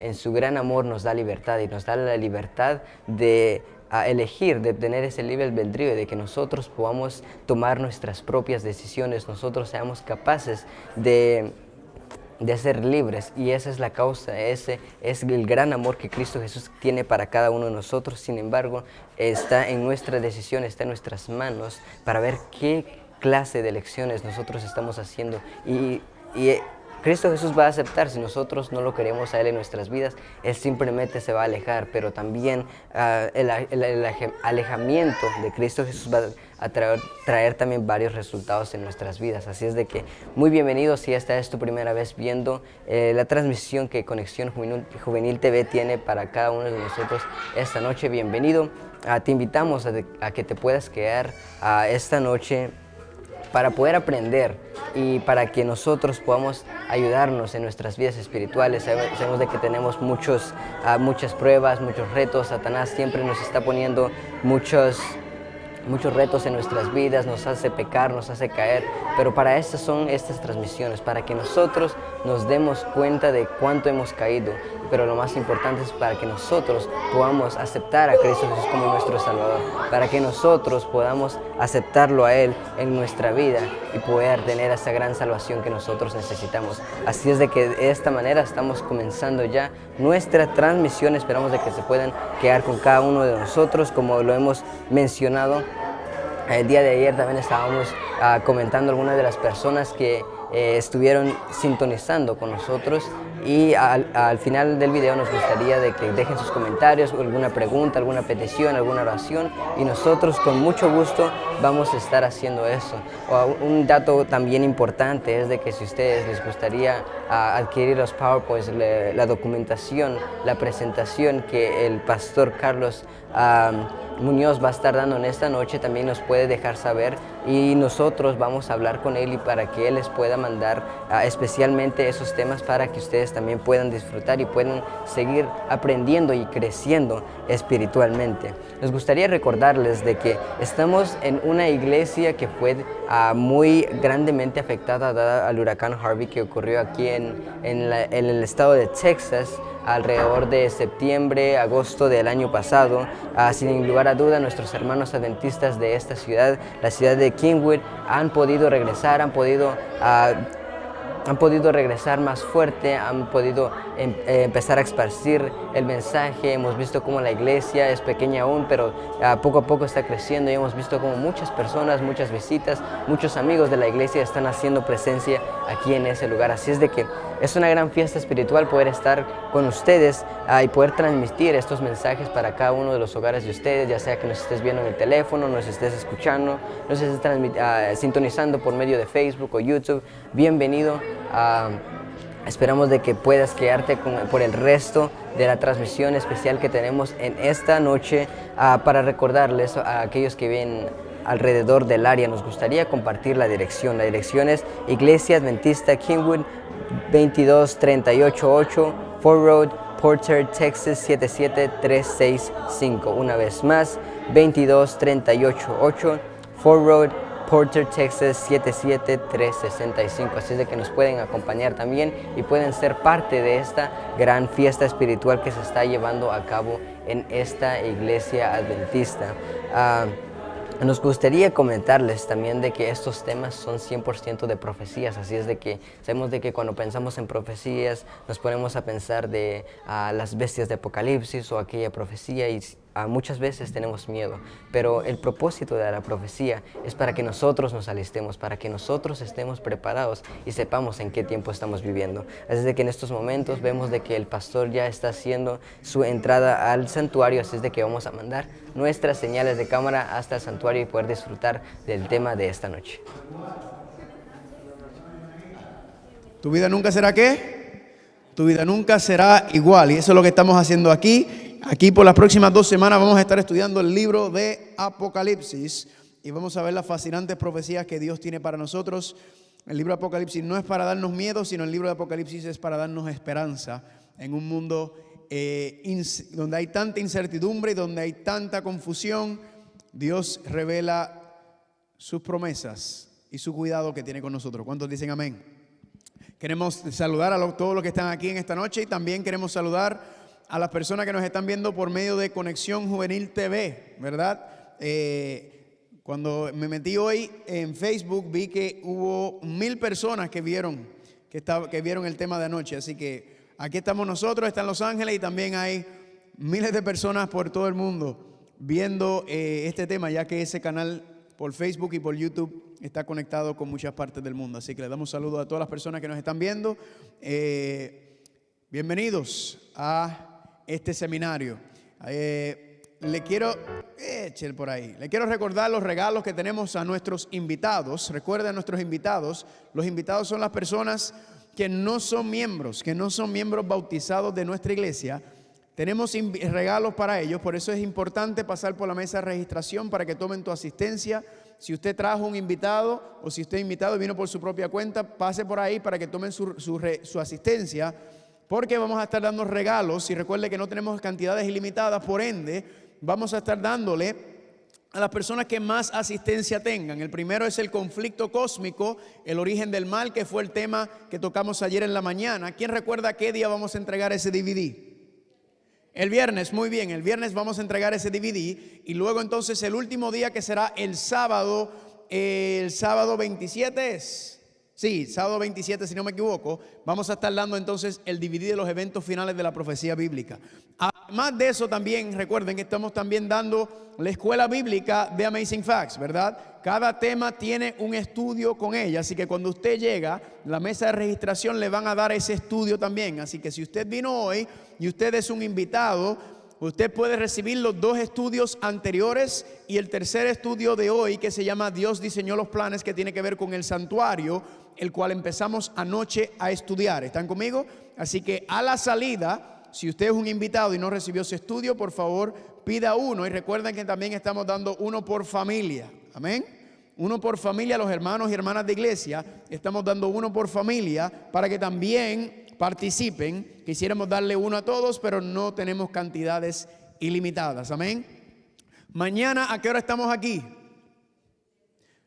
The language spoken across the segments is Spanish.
en su gran amor nos da libertad y nos da la libertad de elegir, de tener ese libre albedrío, de que nosotros podamos tomar nuestras propias decisiones, nosotros seamos capaces de ser libres, y esa es la causa, ese es el gran amor que Cristo Jesús tiene para cada uno de nosotros. Sin embargo, está en nuestra decisión, está en nuestras manos para ver qué clase de elecciones nosotros estamos haciendo, y Cristo Jesús va a aceptar si nosotros no lo queremos a Él en nuestras vidas. Él simplemente se va a alejar, pero también el alejamiento de Cristo Jesús va a traer también varios resultados en nuestras vidas. Así es de que muy bienvenido si esta es tu primera vez viendo la transmisión que Conexión Juvenil TV tiene para cada uno de nosotros esta noche. Bienvenido. Te invitamos a que te puedas quedar esta noche para poder aprender y para que nosotros podamos ayudarnos en nuestras vidas espirituales. Sabemos de que tenemos muchas pruebas, muchos retos. Satanás siempre nos está poniendo muchos retos en nuestras vidas, nos hace pecar, nos hace caer, pero para eso son estas transmisiones, para que nosotros nos demos cuenta de cuánto hemos caído, pero lo más importante es para que nosotros podamos aceptar a Cristo Jesús como nuestro Salvador, para que nosotros podamos aceptarlo a Él en nuestra vida y poder tener esa gran salvación que nosotros necesitamos. Así es de que de esta manera estamos comenzando ya nuestra transmisión. Esperamos de que se puedan quedar con cada uno de nosotros, como lo hemos mencionado. El día de ayer también estábamos comentando algunas de las personas que estuvieron sintonizando con nosotros, y al final del video nos gustaría de que dejen sus comentarios, alguna pregunta, alguna petición, alguna oración, y nosotros con mucho gusto vamos a estar haciendo eso. Un dato también importante es de que si a ustedes les gustaría adquirir los PowerPoints, la documentación, la presentación que el pastor Carlos Muñoz va a estar dando en esta noche, también nos puede dejar saber y nosotros vamos a hablar con él y para que él les pueda mandar especialmente esos temas para que ustedes también puedan disfrutar y puedan seguir aprendiendo y creciendo espiritualmente. Nos gustaría recordarles de que estamos en una iglesia que fue muy grandemente afectada dada al huracán Harvey que ocurrió aquí en el estado de Texas alrededor de septiembre, agosto del año pasado. Sin lugar a duda, nuestros hermanos adventistas de esta ciudad, la ciudad de Kingwood, han podido regresar, han podido regresar más fuerte, han podido empezar a esparcir el mensaje. Hemos visto cómo la iglesia es pequeña aún, pero poco a poco está creciendo, y hemos visto cómo muchas personas, muchas visitas, muchos amigos de la iglesia están haciendo presencia aquí en ese lugar. Así es de que es una gran fiesta espiritual poder estar con ustedes y poder transmitir estos mensajes para cada uno de los hogares de ustedes, ya sea que nos estés viendo en el teléfono, nos estés escuchando, nos estés sintonizando por medio de Facebook o YouTube. Bienvenido. Esperamos de que puedas quedarte por el resto de la transmisión especial que tenemos en esta noche. Para recordarles a aquellos que viven alrededor del área, nos gustaría compartir la dirección. La dirección es Iglesia Adventista Kingwood 22388 Fort Road, Porter, Texas 77365. Una vez más, 22388 Fort Road, Porter, Texas 77365. Así es de que nos pueden acompañar también y pueden ser parte de esta gran fiesta espiritual que se está llevando a cabo en esta iglesia adventista. Nos gustaría comentarles también de que estos temas son 100% de profecías, así es de que sabemos de que cuando pensamos en profecías nos ponemos a pensar de las bestias de Apocalipsis o aquella profecía, y muchas veces tenemos miedo, pero el propósito de la profecía es para que nosotros nos alistemos, para que nosotros estemos preparados y sepamos en qué tiempo estamos viviendo. Así es de que en estos momentos vemos de que el pastor ya está haciendo su entrada al santuario, así es de que vamos a mandar nuestras señales de cámara hasta el santuario y poder disfrutar del tema de esta noche. ¿Tu vida nunca será qué? Tu vida nunca será igual, y eso es lo que estamos haciendo aquí. Aquí por las próximas 2 semanas vamos a estar estudiando el libro de Apocalipsis y vamos a ver las fascinantes profecías que Dios tiene para nosotros. El libro de Apocalipsis no es para darnos miedo, sino el libro de Apocalipsis es para darnos esperanza en un mundo donde hay tanta incertidumbre y donde hay tanta confusión. Dios revela sus promesas y su cuidado que tiene con nosotros. ¿Cuántos dicen amén? Queremos saludar a todos los que están aquí en esta noche y también queremos saludar a las personas que nos están viendo por medio de Conexión Juvenil TV, ¿verdad? Cuando me metí hoy en Facebook vi que hubo 1000 personas que vieron el tema de anoche, así que aquí estamos nosotros, está en Los Ángeles y también hay miles de personas por todo el mundo viendo este tema, ya que ese canal por Facebook y por YouTube está conectado con muchas partes del mundo. Así que le damos saludos a todas las personas que nos están viendo. Bienvenidos a este seminario. Le quiero recordar los regalos que tenemos a nuestros invitados. Recuerden a nuestros invitados. Los invitados son las personas que no son miembros bautizados de nuestra iglesia. Tenemos regalos para ellos, por eso es importante pasar por la mesa de registración para que tomen tu asistencia. Si usted trajo un invitado o si usted es invitado y vino por su propia cuenta, pase por ahí para que tomen su asistencia, porque vamos a estar dando regalos. Y recuerde que no tenemos cantidades ilimitadas, por ende, vamos a estar dándole a las personas que más asistencia tengan. El primero es el conflicto cósmico, el origen del mal, que fue el tema que tocamos ayer en la mañana. ¿Quién recuerda qué día vamos a entregar ese DVD? El viernes, muy bien, el viernes vamos a entregar ese DVD y luego entonces el último día, que será el sábado 27 es. Sí, sábado 27 si no me equivoco, vamos a estar dando entonces el DVD de los eventos finales de la profecía bíblica. Además de eso también, recuerden que estamos también dando la escuela bíblica de Amazing Facts, ¿verdad? Cada tema tiene un estudio con ella, así que cuando usted llega, la mesa de registración le van a dar ese estudio también. Así que si usted vino hoy y usted es un invitado, usted puede recibir los 2 estudios anteriores y el tercer estudio de hoy, que se llama Dios diseñó los planes, que tiene que ver con el santuario, el cual empezamos anoche a estudiar. ¿Están conmigo? Así que a la salida, si usted es un invitado y no recibió ese estudio, por favor pida uno. Y recuerden que también estamos dando uno por familia. Amén. Uno por familia, los hermanos y hermanas de iglesia. Estamos dando uno por familia para que también participen. Quisiéramos darle uno a todos, pero no tenemos cantidades ilimitadas. Amén. Mañana, ¿a qué hora estamos aquí?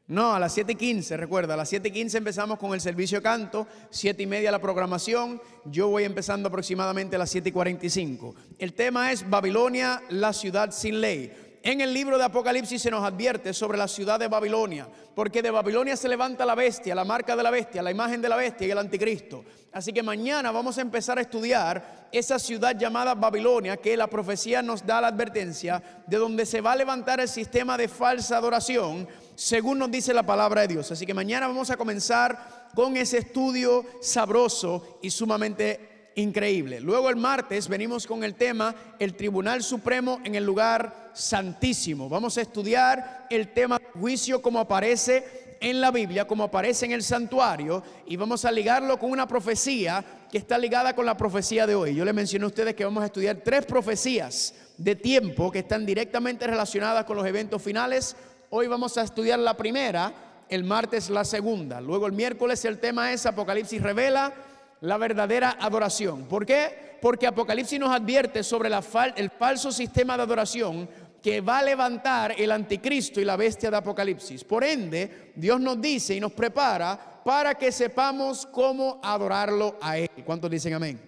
No, a las 7:15, recuerda, a las 7:15 empezamos con el servicio de canto, 7:30 la programación. Yo voy empezando aproximadamente a las 7:45. El tema es Babilonia, la ciudad sin ley. En el libro de Apocalipsis se nos advierte sobre la ciudad de Babilonia, porque de Babilonia se levanta la bestia, la marca de la bestia, la imagen de la bestia y el anticristo. Así que mañana vamos a empezar a estudiar esa ciudad llamada Babilonia, que la profecía nos da la advertencia de donde se va a levantar el sistema de falsa adoración, según nos dice la palabra de Dios. Así que mañana vamos a comenzar con ese estudio sabroso y sumamente increíble. Luego el martes venimos con el tema el Tribunal Supremo en el lugar santísimo. Vamos a estudiar el tema juicio como aparece en la Biblia, como aparece en el santuario, y vamos a ligarlo con una profecía que está ligada con la profecía de hoy. Yo les mencioné a ustedes que vamos a estudiar 3 profecías de tiempo que están directamente relacionadas con los eventos finales. Hoy vamos a estudiar la primera, el martes la segunda. Luego el miércoles el tema es Apocalipsis revela la verdadera adoración. ¿Por qué? Porque Apocalipsis nos advierte sobre el falso sistema de adoración que va a levantar el anticristo y la bestia de Apocalipsis. Por ende, Dios nos dice y nos prepara para que sepamos cómo adorarlo a Él. ¿Cuántos dicen amén?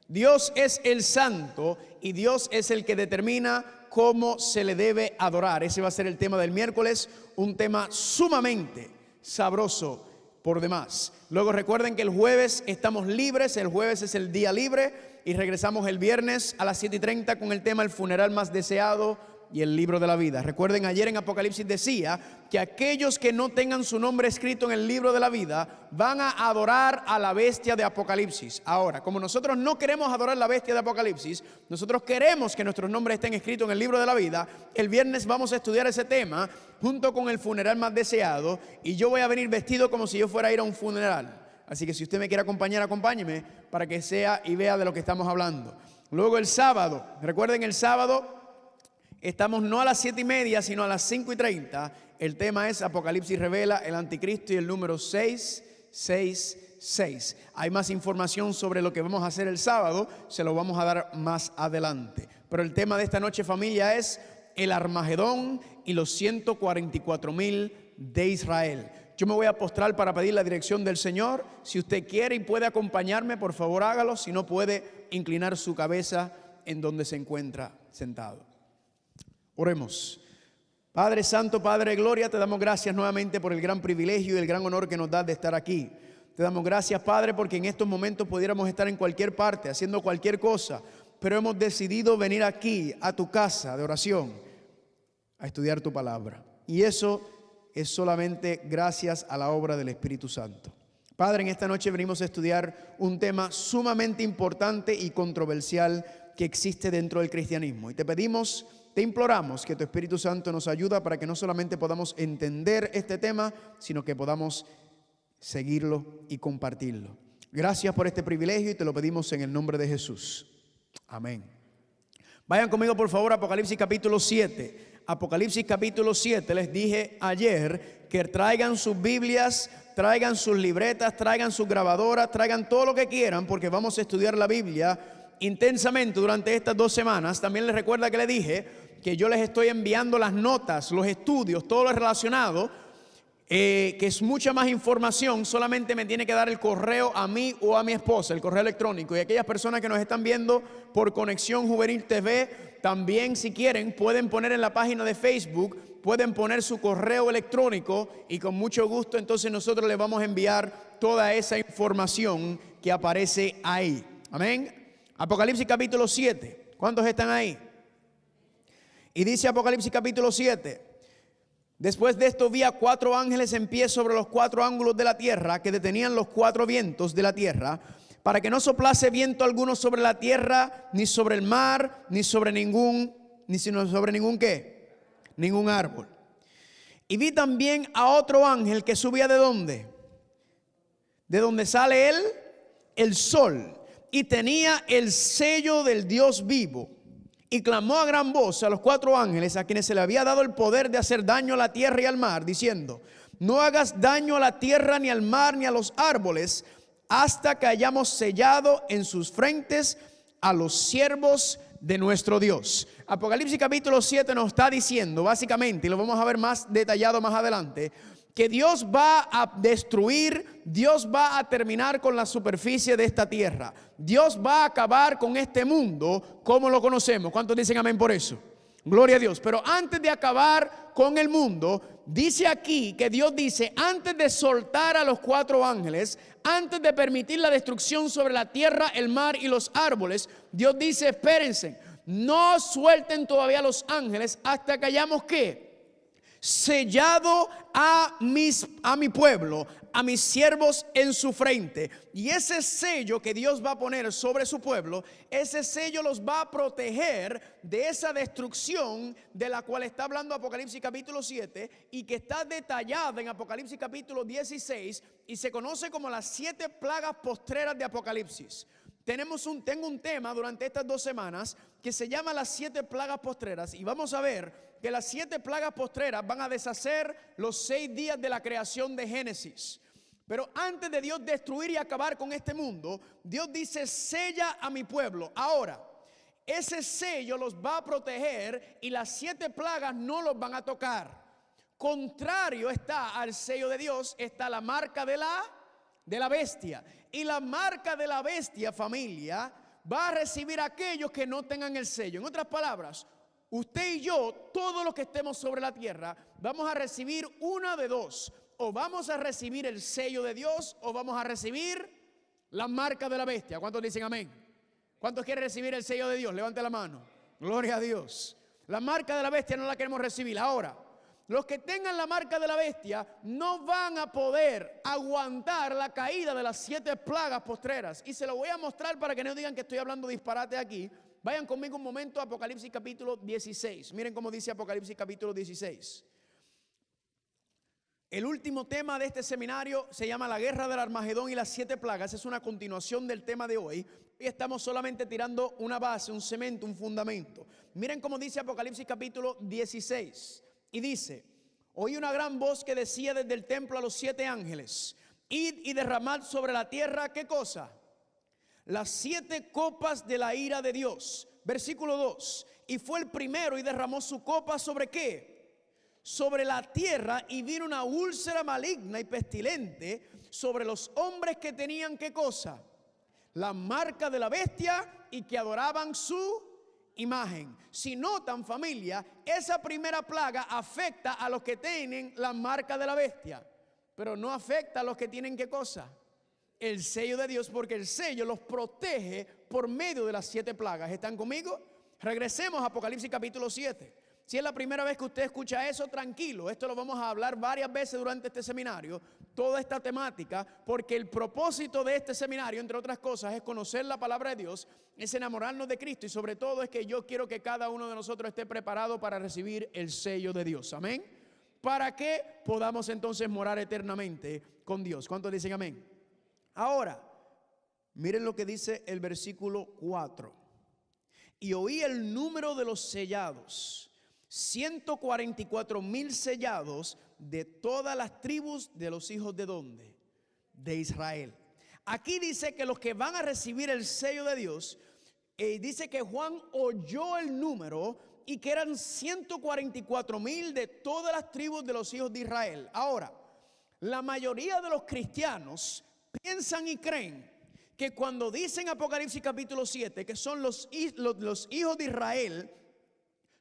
Dios es el santo y Dios es el que determina cómo se le debe adorar. Ese va a ser el tema del miércoles, un tema sumamente sabroso por demás. Luego recuerden que el jueves estamos libres, el jueves es el día libre y regresamos el viernes a las 7:30 con el tema el funeral más deseado y el libro de la vida. Recuerden, ayer en Apocalipsis decía que aquellos que no tengan su nombre escrito en el libro de la vida van a adorar a la bestia de Apocalipsis. Ahora, como nosotros no queremos adorar a la bestia de Apocalipsis, nosotros queremos que nuestros nombres estén escritos en el libro de la vida. El viernes vamos a estudiar ese tema junto con el funeral más deseado, y yo voy a venir vestido como si yo fuera a ir a un funeral. Así que si usted me quiere acompañar, acompáñeme para que sea y vea de lo que estamos hablando. Luego el sábado, recuerden, el sábado estamos no a las 7:30, sino a las 5:30. El tema es Apocalipsis revela el anticristo y el número 666. Hay más información sobre lo que vamos a hacer el sábado, se lo vamos a dar más adelante. Pero el tema de esta noche, familia, es el Armagedón y los 144,000 de Israel. Yo me voy a postrar para pedir la dirección del Señor. Si usted quiere y puede acompañarme, por favor hágalo. Si no, puede inclinar su cabeza en donde se encuentra sentado. Oremos. Padre Santo, Padre de Gloria, te damos gracias nuevamente por el gran privilegio y el gran honor que nos das de estar aquí. Te damos gracias, Padre, porque en estos momentos pudiéramos estar en cualquier parte, haciendo cualquier cosa, pero hemos decidido venir aquí, a tu casa de oración, a estudiar tu palabra. Y eso es solamente gracias a la obra del Espíritu Santo. Padre, en esta noche venimos a estudiar un tema sumamente importante y controversial que existe dentro del cristianismo. Y te pedimos, te imploramos que tu Espíritu Santo nos ayude para que no solamente podamos entender este tema, sino que podamos seguirlo y compartirlo. Gracias por este privilegio y te lo pedimos en el nombre de Jesús. Amén. Vayan conmigo por favor a Apocalipsis capítulo 7. Apocalipsis capítulo 7, les dije ayer que traigan sus Biblias, traigan sus libretas, traigan sus grabadoras, traigan todo lo que quieran porque vamos a estudiar la Biblia intensamente durante estas 2 semanas. También les recuerda que les dije que yo les estoy enviando las notas, los estudios, todo lo relacionado, que es mucha más información. Solamente me tiene que dar el correo a mí o a mi esposa, el correo electrónico. Y aquellas personas que nos están viendo por Conexión Juvenil TV, también si quieren pueden poner en la página de Facebook, pueden poner su correo electrónico y con mucho gusto entonces nosotros les vamos a enviar toda esa información que aparece ahí. Amén. Apocalipsis capítulo 7. ¿Cuántos están ahí? Y dice Apocalipsis capítulo 7. Después de esto vi a 4 ángeles en pie sobre los 4 ángulos de la tierra, que detenían los 4 vientos de la tierra, para que no soplase viento alguno sobre la tierra, ni sobre el mar, ni sobre ningún ¿qué? Ningún árbol. Y vi también a otro ángel que subía ¿de dónde? De donde sale el sol, y tenía el sello del Dios vivo. Y clamó a gran voz a los 4 ángeles a quienes se le había dado el poder de hacer daño a la tierra y al mar, diciendo: no hagas daño a la tierra, ni al mar, ni a los árboles, hasta que hayamos sellado en sus frentes a los siervos de nuestro Dios. Apocalipsis capítulo 7 nos está diciendo básicamente, y lo vamos a ver más detallado más adelante, que Dios va a destruir, Dios va a terminar con la superficie de esta tierra. Dios va a acabar con este mundo como lo conocemos. ¿Cuántos dicen amén por eso? Gloria a Dios. Pero antes de acabar con el mundo, dice aquí que Dios dice, antes de soltar a los 4 ángeles, antes de permitir la destrucción sobre la tierra, el mar y los árboles, Dios dice, espérense, no suelten todavía a los ángeles hasta que hayamos ¿qué? Sellado a mi pueblo, a mis siervos en su frente. Y ese sello que Dios va a poner sobre su pueblo, ese sello los va a proteger de esa destrucción de la cual está hablando Apocalipsis capítulo 7 y que está detallada en Apocalipsis capítulo 16 y se conoce como las 7 plagas postreras de Apocalipsis. Tengo un tema durante estas 2 semanas que se llama las 7 plagas postreras, y vamos a ver que las 7 plagas postreras van a deshacer los 6 días de la creación de Génesis. Pero antes de Dios destruir y acabar con este mundo, Dios dice, sella a mi pueblo. Ahora, ese sello los va a proteger y las 7 plagas no los van a tocar. Contrario está al sello de Dios, está la marca de la bestia. Y la marca de la bestia, familia, va a recibir a aquellos que no tengan el sello. En otras palabras, usted y yo, todos los que estemos sobre la tierra, vamos a recibir una de dos. O vamos a recibir el sello de Dios o vamos a recibir la marca de la bestia. ¿Cuántos dicen amén? ¿Cuántos quieren recibir el sello de Dios? Levante la mano. Gloria a Dios. La marca de la bestia no la queremos recibir. Ahora, los que tengan la marca de la bestia no van a poder aguantar la caída de las 7 plagas postreras. Y se lo voy a mostrar para que no digan que estoy hablando disparate aquí. Vayan conmigo un momento a Apocalipsis capítulo 16. Miren cómo dice Apocalipsis capítulo 16. El último tema de este seminario se llama la guerra del Armagedón y las 7 plagas. Es una continuación del tema de hoy. Y estamos solamente tirando una base, un cemento, un fundamento. Miren cómo dice Apocalipsis capítulo 16. Y dice, oí una gran voz que decía desde el templo a los 7 ángeles, id y derramad sobre la tierra, ¿qué cosa? Las 7 copas de la ira de Dios. Versículo 2, y fue el primero y derramó su copa sobre ¿qué? sobre la tierra, y vino una úlcera maligna y pestilente sobre los hombres que tenían, ¿qué cosa? La marca de la bestia y que adoraban su imagen. Si notan, familia, esa primera plaga afecta a los que tienen la marca de la bestia, pero no afecta a los que tienen, ¿qué cosa? El sello de Dios, porque el sello los protege por medio de las 7 plagas. ¿Están conmigo? Regresemos a Apocalipsis capítulo 7. Si es la primera vez que usted escucha eso, tranquilo, esto lo vamos a hablar varias veces durante este seminario, toda esta temática, porque el propósito de este seminario, entre otras cosas, es conocer la palabra de Dios, es enamorarnos de Cristo, y sobre todo es que yo quiero que cada uno de nosotros esté preparado para recibir el sello de Dios. Amén. Para que podamos entonces morar eternamente con Dios. ¿Cuántos dicen amén? Ahora, miren lo que dice el versículo 4. Y oí el número de los sellados, 144,000 sellados de todas las tribus de los hijos de ¿dónde? De Israel. Aquí dice que los que van a recibir el sello de Dios, dice que Juan oyó el número y que eran 144,000 de todas las tribus de los hijos de Israel. Ahora, la mayoría de los cristianos piensan y creen que cuando dicen Apocalipsis capítulo 7 que son los hijos de Israel,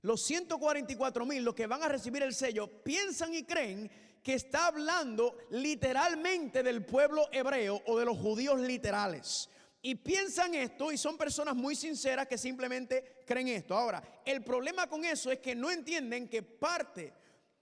los 144,000, los que van a recibir el sello, piensan y creen que está hablando literalmente del pueblo hebreo o de los judíos literales. Y piensan esto, y son personas muy sinceras que simplemente creen esto. Ahora, el problema con eso es que no entienden que parte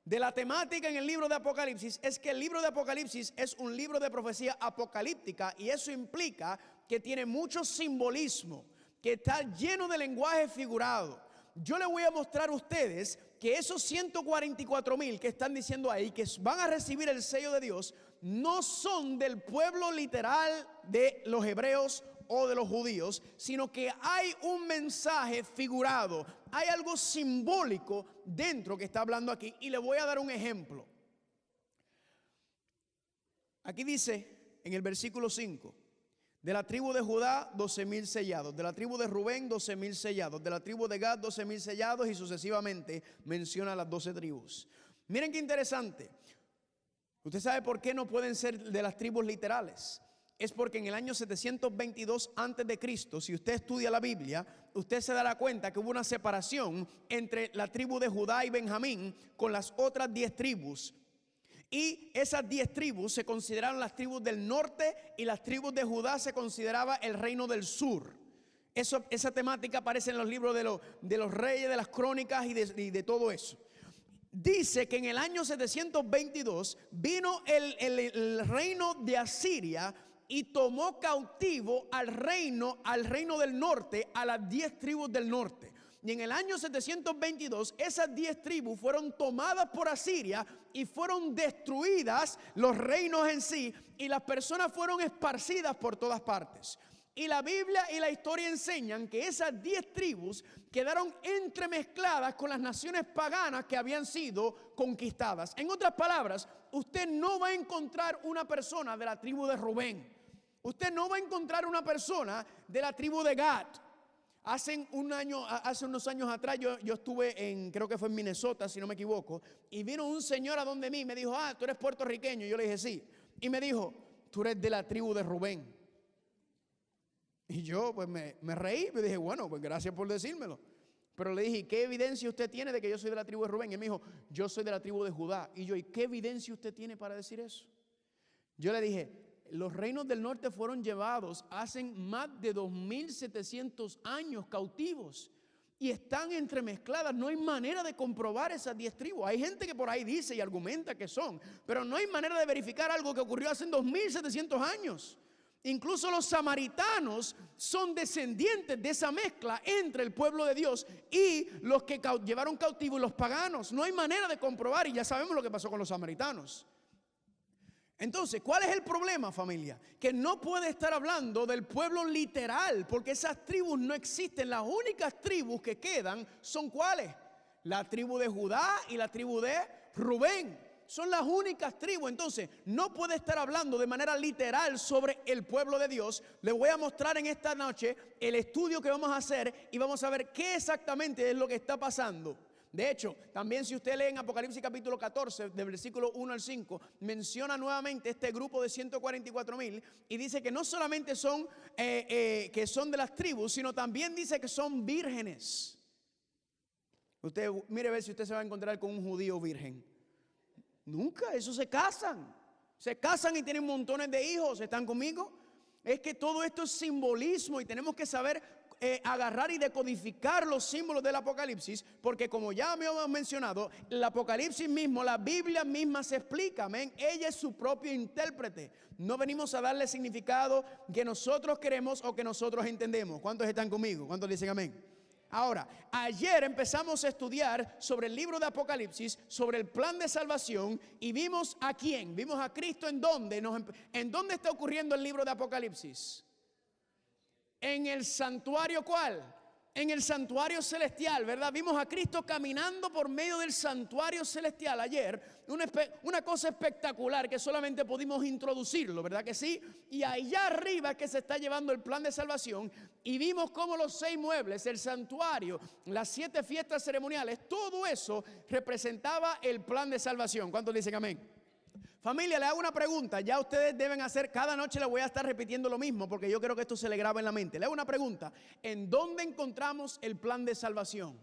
de la temática en el libro de Apocalipsis es que el libro de Apocalipsis es un libro de profecía apocalíptica, y eso implica que tiene mucho simbolismo, que está lleno de lenguaje figurado. Yo les voy a mostrar a ustedes que esos 144,000 que están diciendo ahí que van a recibir el sello de Dios no son del pueblo literal de los hebreos o de los judíos, sino que hay un mensaje figurado, hay algo simbólico dentro que está hablando aquí, y le voy a dar un ejemplo. Aquí dice en el versículo 5: de la tribu de Judá 12,000 sellados, de la tribu de Rubén 12,000 sellados, de la tribu de Gad 12,000 sellados, y sucesivamente menciona las 12 tribus. Miren qué interesante. Usted sabe por qué no pueden ser de las tribus literales. Es porque en el año 722 antes de Cristo, si usted estudia la Biblia, usted se dará cuenta que hubo una separación entre la tribu de Judá y Benjamín con las otras 10 tribus. Y esas 10 tribus se consideraron las tribus del norte, y las tribus de Judá se consideraba el reino del sur. Esa temática aparece en los libros de los reyes, de las crónicas y de todo eso. Dice que en el año 722 vino el reino de Asiria y tomó cautivo al reino del norte, a las 10 tribus del norte. Y en el año 722 esas 10 tribus fueron tomadas por Asiria y fueron destruidas los reinos en sí, y las personas fueron esparcidas por todas partes. Y la Biblia y la historia enseñan que esas 10 tribus quedaron entremezcladas con las naciones paganas que habían sido conquistadas. En otras palabras, usted no va a encontrar una persona de la tribu de Rubén. Usted no va a encontrar una persona de la tribu de Gad. Hace unos años atrás yo estuve creo que fue en Minnesota, si no me equivoco, y vino un señor a donde mí y me dijo: tú eres puertorriqueño. Y yo le dije: sí. Y me dijo: tú eres de la tribu de Rubén. Y yo pues me reí, me dije: bueno, pues gracias por decírmelo. Pero le dije: ¿qué evidencia usted tiene de que yo soy de la tribu de Rubén? Y él me dijo: yo soy de la tribu de Judá. Y yo: ¿y qué evidencia usted tiene para decir eso? Yo le dije: los reinos del norte fueron llevados hace más de 2,700 años cautivos y están entremezcladas. No hay manera de comprobar esas 10 tribus. Hay gente que por ahí dice y argumenta que son, pero no hay manera de verificar algo que ocurrió hace 2,700 años. Incluso los samaritanos son descendientes de esa mezcla entre el pueblo de Dios y los que llevaron cautivos, los paganos. No hay manera de comprobar, y ya sabemos lo que pasó con los samaritanos. Entonces, ¿cuál es el problema, familia? Que no puede estar hablando del pueblo literal, porque esas tribus no existen. Las únicas tribus que quedan son ¿cuáles? La tribu de Judá y la tribu de Rubén. Son las únicas tribus. Entonces, no puede estar hablando de manera literal sobre el pueblo de Dios. Les voy a mostrar en esta noche el estudio que vamos a hacer y vamos a ver qué exactamente es lo que está pasando. De hecho, también si usted lee en Apocalipsis capítulo 14, del versículo 1 al 5, menciona nuevamente este grupo de 144,000 y dice que no solamente son, que son de las tribus, sino también dice que son vírgenes. Usted mire a ver si usted se va a encontrar con un judío virgen. Nunca, esos se casan. Se casan y tienen montones de hijos. ¿Están conmigo? Es que todo esto es simbolismo y tenemos que saber agarrar y decodificar los símbolos del Apocalipsis, porque como ya me hemos mencionado, el Apocalipsis mismo, la Biblia misma se explica, amén. Ella es su propio intérprete. No venimos a darle significado que nosotros queremos o que nosotros entendemos. ¿Cuántos están conmigo? ¿Cuántos dicen amén? Ahora, ayer empezamos a estudiar sobre el libro de Apocalipsis, sobre el plan de salvación, y vimos a quién, vimos a Cristo. ¿En dónde? ¿En dónde está ocurriendo el libro de Apocalipsis? En el santuario, ¿cuál? En el santuario celestial, ¿verdad? Vimos a Cristo caminando por medio del santuario celestial ayer. Una cosa espectacular que solamente pudimos introducirlo, ¿verdad que sí? Y allá arriba es que se está llevando el plan de salvación. Y vimos cómo los 6 muebles, el santuario, las 7 fiestas ceremoniales, todo eso representaba el plan de salvación. ¿Cuántos dicen amén? Familia, le hago una pregunta. Ya ustedes deben hacer, cada noche le voy a estar repitiendo lo mismo, porque yo quiero que esto se le grabe en la mente. Le hago una pregunta. ¿En dónde encontramos el plan de salvación?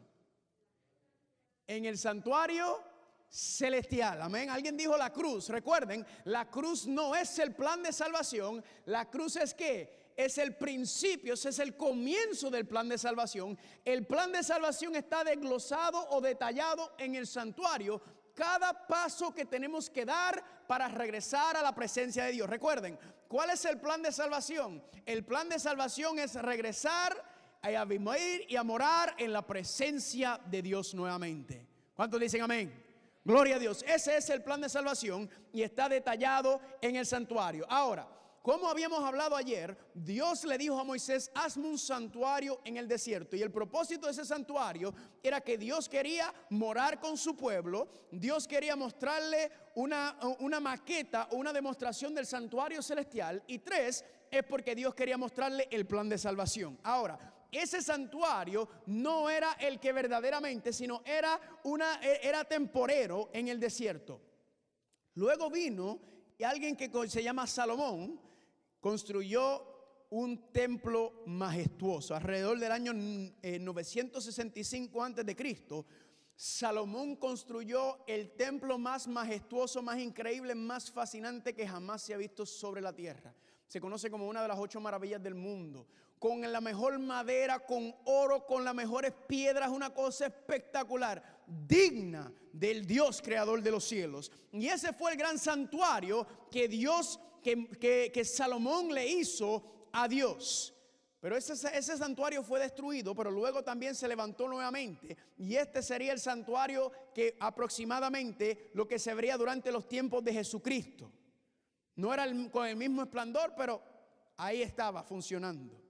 En el santuario celestial, amén. Alguien dijo la cruz. Recuerden, la cruz no es el plan de salvación. La cruz es ¿qué? Es el principio, ese es el comienzo del plan de salvación. El plan de salvación está desglosado o detallado en el santuario. Cada paso que tenemos que dar para regresar a la presencia de Dios. Recuerden, ¿cuál es el plan de salvación? El plan de salvación es regresar a vivir y a morar en la presencia de Dios nuevamente. ¿Cuántos dicen amén? Gloria a Dios. Ese es el plan de salvación y está detallado en el santuario. Ahora, como habíamos hablado ayer, Dios le dijo a Moisés: hazme un santuario en el desierto. Y el propósito de ese santuario era que Dios quería morar con su pueblo. Dios quería mostrarle una maqueta o una demostración del santuario celestial. Y 3, es porque Dios quería mostrarle el plan de salvación. Ahora, ese santuario no era el que verdaderamente, sino era temporero en el desierto. Luego vino alguien que se llama Salomón, construyó un templo majestuoso. Alrededor del año 965 a.C., Salomón construyó el templo más majestuoso, más increíble, más fascinante que jamás se ha visto sobre la tierra. Se conoce como una de las 8 maravillas del mundo. Con la mejor madera, con oro, con las mejores piedras, una cosa espectacular, digna del Dios creador de los cielos. Y ese fue el gran santuario que Salomón le hizo a Dios. Pero ese santuario fue destruido, pero luego también se levantó nuevamente. Y este sería el santuario que aproximadamente lo que se vería durante los tiempos de Jesucristo. No era con el mismo esplendor, pero ahí estaba funcionando.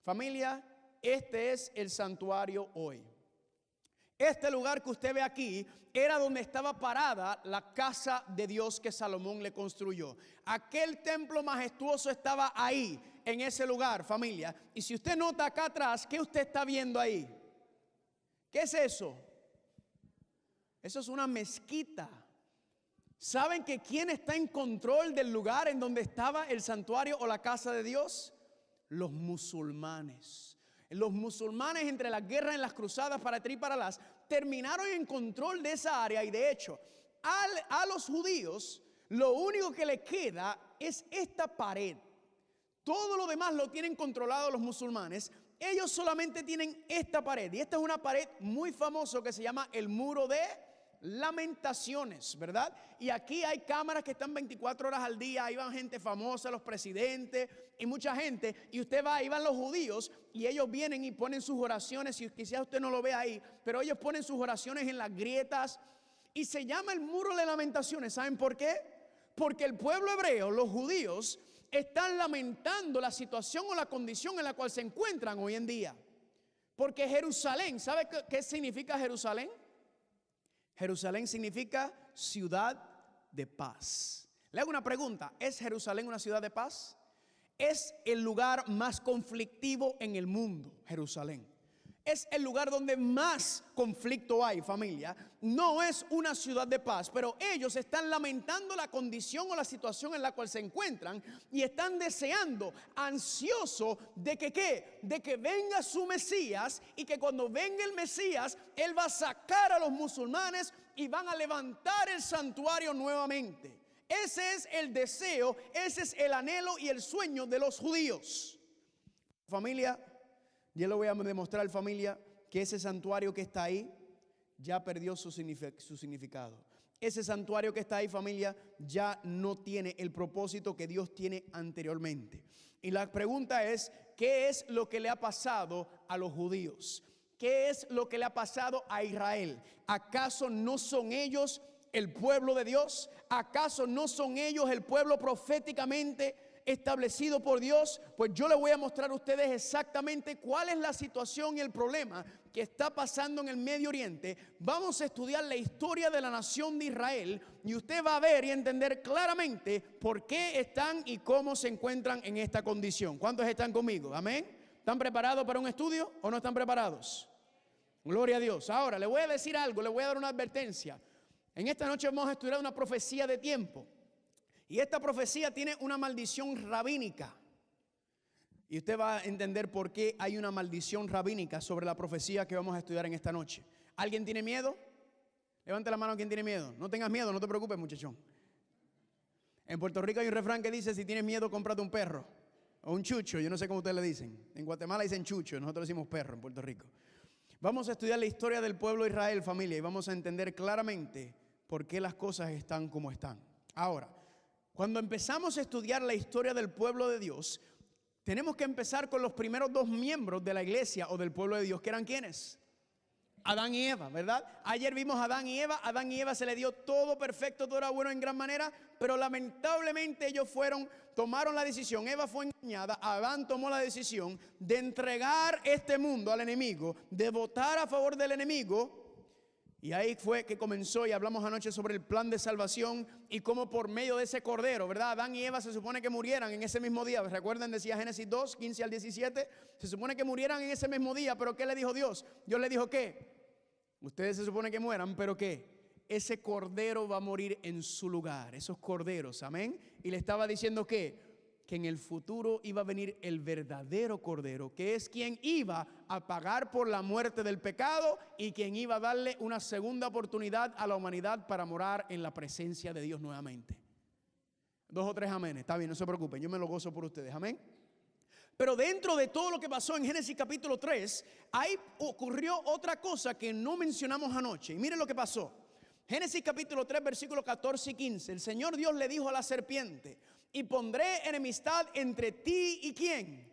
Familia, este es el santuario hoy. Este lugar que usted ve aquí era donde estaba parada la casa de Dios que Salomón le construyó. Aquel templo majestuoso estaba ahí, en ese lugar, familia. Y si usted nota acá atrás, ¿qué usted está viendo ahí? ¿Qué es eso? Eso es una mezquita. ¿Saben que quién está en control del lugar en donde estaba el santuario o la casa de Dios? Los musulmanes. Los musulmanes, entre las guerras, en las cruzadas para atrás y para atrás, terminaron en control de esa área. Y de hecho, a los judíos lo único que les queda es esta pared. Todo lo demás lo tienen controlado los musulmanes. Ellos solamente tienen esta pared. Y esta es una pared muy famosa que se llama el Muro de Lamentaciones, ¿verdad? Y aquí hay cámaras que están 24 horas al día. Ahí van gente famosa, los presidentes y mucha gente. Y usted va, ahí van los judíos y ellos vienen y ponen sus oraciones. Y quizás usted no lo ve ahí, pero ellos ponen sus oraciones en las grietas. Y se llama el Muro de Lamentaciones. ¿Saben por qué? Porque el pueblo hebreo, los judíos, están lamentando la situación o la condición en la cual se encuentran hoy en día. Porque Jerusalén, ¿sabe qué significa Jerusalén? Jerusalén significa ciudad de paz. Le hago una pregunta: ¿es Jerusalén una ciudad de paz? Es el lugar más conflictivo en el mundo, Jerusalén. Es el lugar donde más conflicto hay, familia. No es una ciudad de paz, pero ellos están lamentando la condición o la situación en la cual se encuentran y están deseando, ansioso de que ¿qué? De que venga su Mesías, y que cuando venga el Mesías, Él va a sacar a los musulmanes y van a levantar el santuario nuevamente. Ese es el deseo, ese es el anhelo y el sueño de los judíos. Familia, yo le voy a demostrar, familia, que ese santuario que está ahí ya perdió su significado. Ese santuario que está ahí, familia, ya no tiene el propósito que Dios tiene anteriormente. Y la pregunta es, ¿qué es lo que le ha pasado a los judíos? ¿Qué es lo que le ha pasado a Israel? ¿Acaso no son ellos el pueblo de Dios? ¿Acaso no son ellos el pueblo proféticamente establecido por Dios? Pues yo les voy a mostrar a ustedes exactamente cuál es la situación y el problema que está pasando en el Medio Oriente. Vamos a estudiar la historia de la nación de Israel y usted va a ver y entender claramente por qué están y cómo se encuentran en esta condición. ¿Cuántos están conmigo? Amén. ¿Están preparados para un estudio o no están preparados? Gloria a Dios. Ahora le voy a decir algo, le voy a dar una advertencia. En esta noche vamos a estudiar una profecía de tiempo. Y esta profecía tiene una maldición rabínica. Y usted va a entender por qué hay una maldición rabínica sobre la profecía que vamos a estudiar en esta noche. ¿Alguien tiene miedo? Levante la mano quien tiene miedo. No tengas miedo, no te preocupes, muchachón. En Puerto Rico hay un refrán que dice: si tienes miedo, cómprate un perro. O un chucho, yo no sé cómo ustedes le dicen. En Guatemala dicen chucho, nosotros decimos perro en Puerto Rico. Vamos a estudiar la historia del pueblo de Israel, familia, y vamos a entender claramente por qué las cosas están como están. Ahora, cuando empezamos a estudiar la historia del pueblo de Dios, tenemos que empezar con los primeros dos miembros de la iglesia o del pueblo de Dios, que eran ¿quiénes? Adán y Eva, ¿verdad? Ayer vimos a Adán y Eva. Adán y Eva se le dio todo perfecto, todo era bueno en gran manera, pero lamentablemente ellos tomaron la decisión. Eva fue engañada, Adán tomó la decisión de entregar este mundo al enemigo, de votar a favor del enemigo. Y ahí fue que comenzó, y hablamos anoche sobre el plan de salvación y cómo por medio de ese cordero, ¿verdad? Adán y Eva se supone que murieran en ese mismo día. ¿Recuerdan? Decía Génesis 2, 15 al 17. Se supone que murieran en ese mismo día, pero ¿qué le dijo Dios? Dios le dijo, ¿qué? Ustedes se supone que mueran, pero ¿qué? Ese cordero va a morir en su lugar, esos corderos, amén. Y le estaba diciendo ¿qué? Que en el futuro iba a venir el verdadero cordero, que es quien iba a pagar por la muerte del pecado y quien iba a darle una segunda oportunidad a la humanidad para morar en la presencia de Dios nuevamente. 2 o 3 amén, está bien, no se preocupen, yo me lo gozo por ustedes, amén. Pero dentro de todo lo que pasó en Génesis capítulo 3, ahí ocurrió otra cosa que no mencionamos anoche. Y miren lo que pasó. Génesis capítulo 3, versículos 14 y 15. El Señor Dios le dijo a la serpiente: y pondré enemistad entre ti y ¿quién?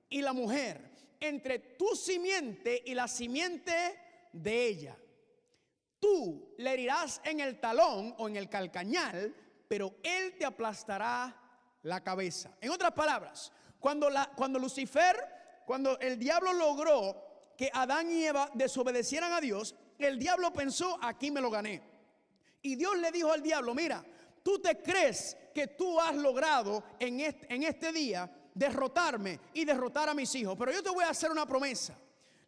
Y la mujer, entre tu simiente y la simiente de ella. Tú le herirás en el talón o en el calcañal, pero él te aplastará la cabeza. En otras palabras, cuando el diablo logró que Adán y Eva desobedecieran a Dios, el diablo pensó: aquí me lo gané. Y Dios le dijo al diablo: mira, tú te crees que tú has logrado en este día derrotarme y derrotar a mis hijos, pero yo te voy a hacer una promesa.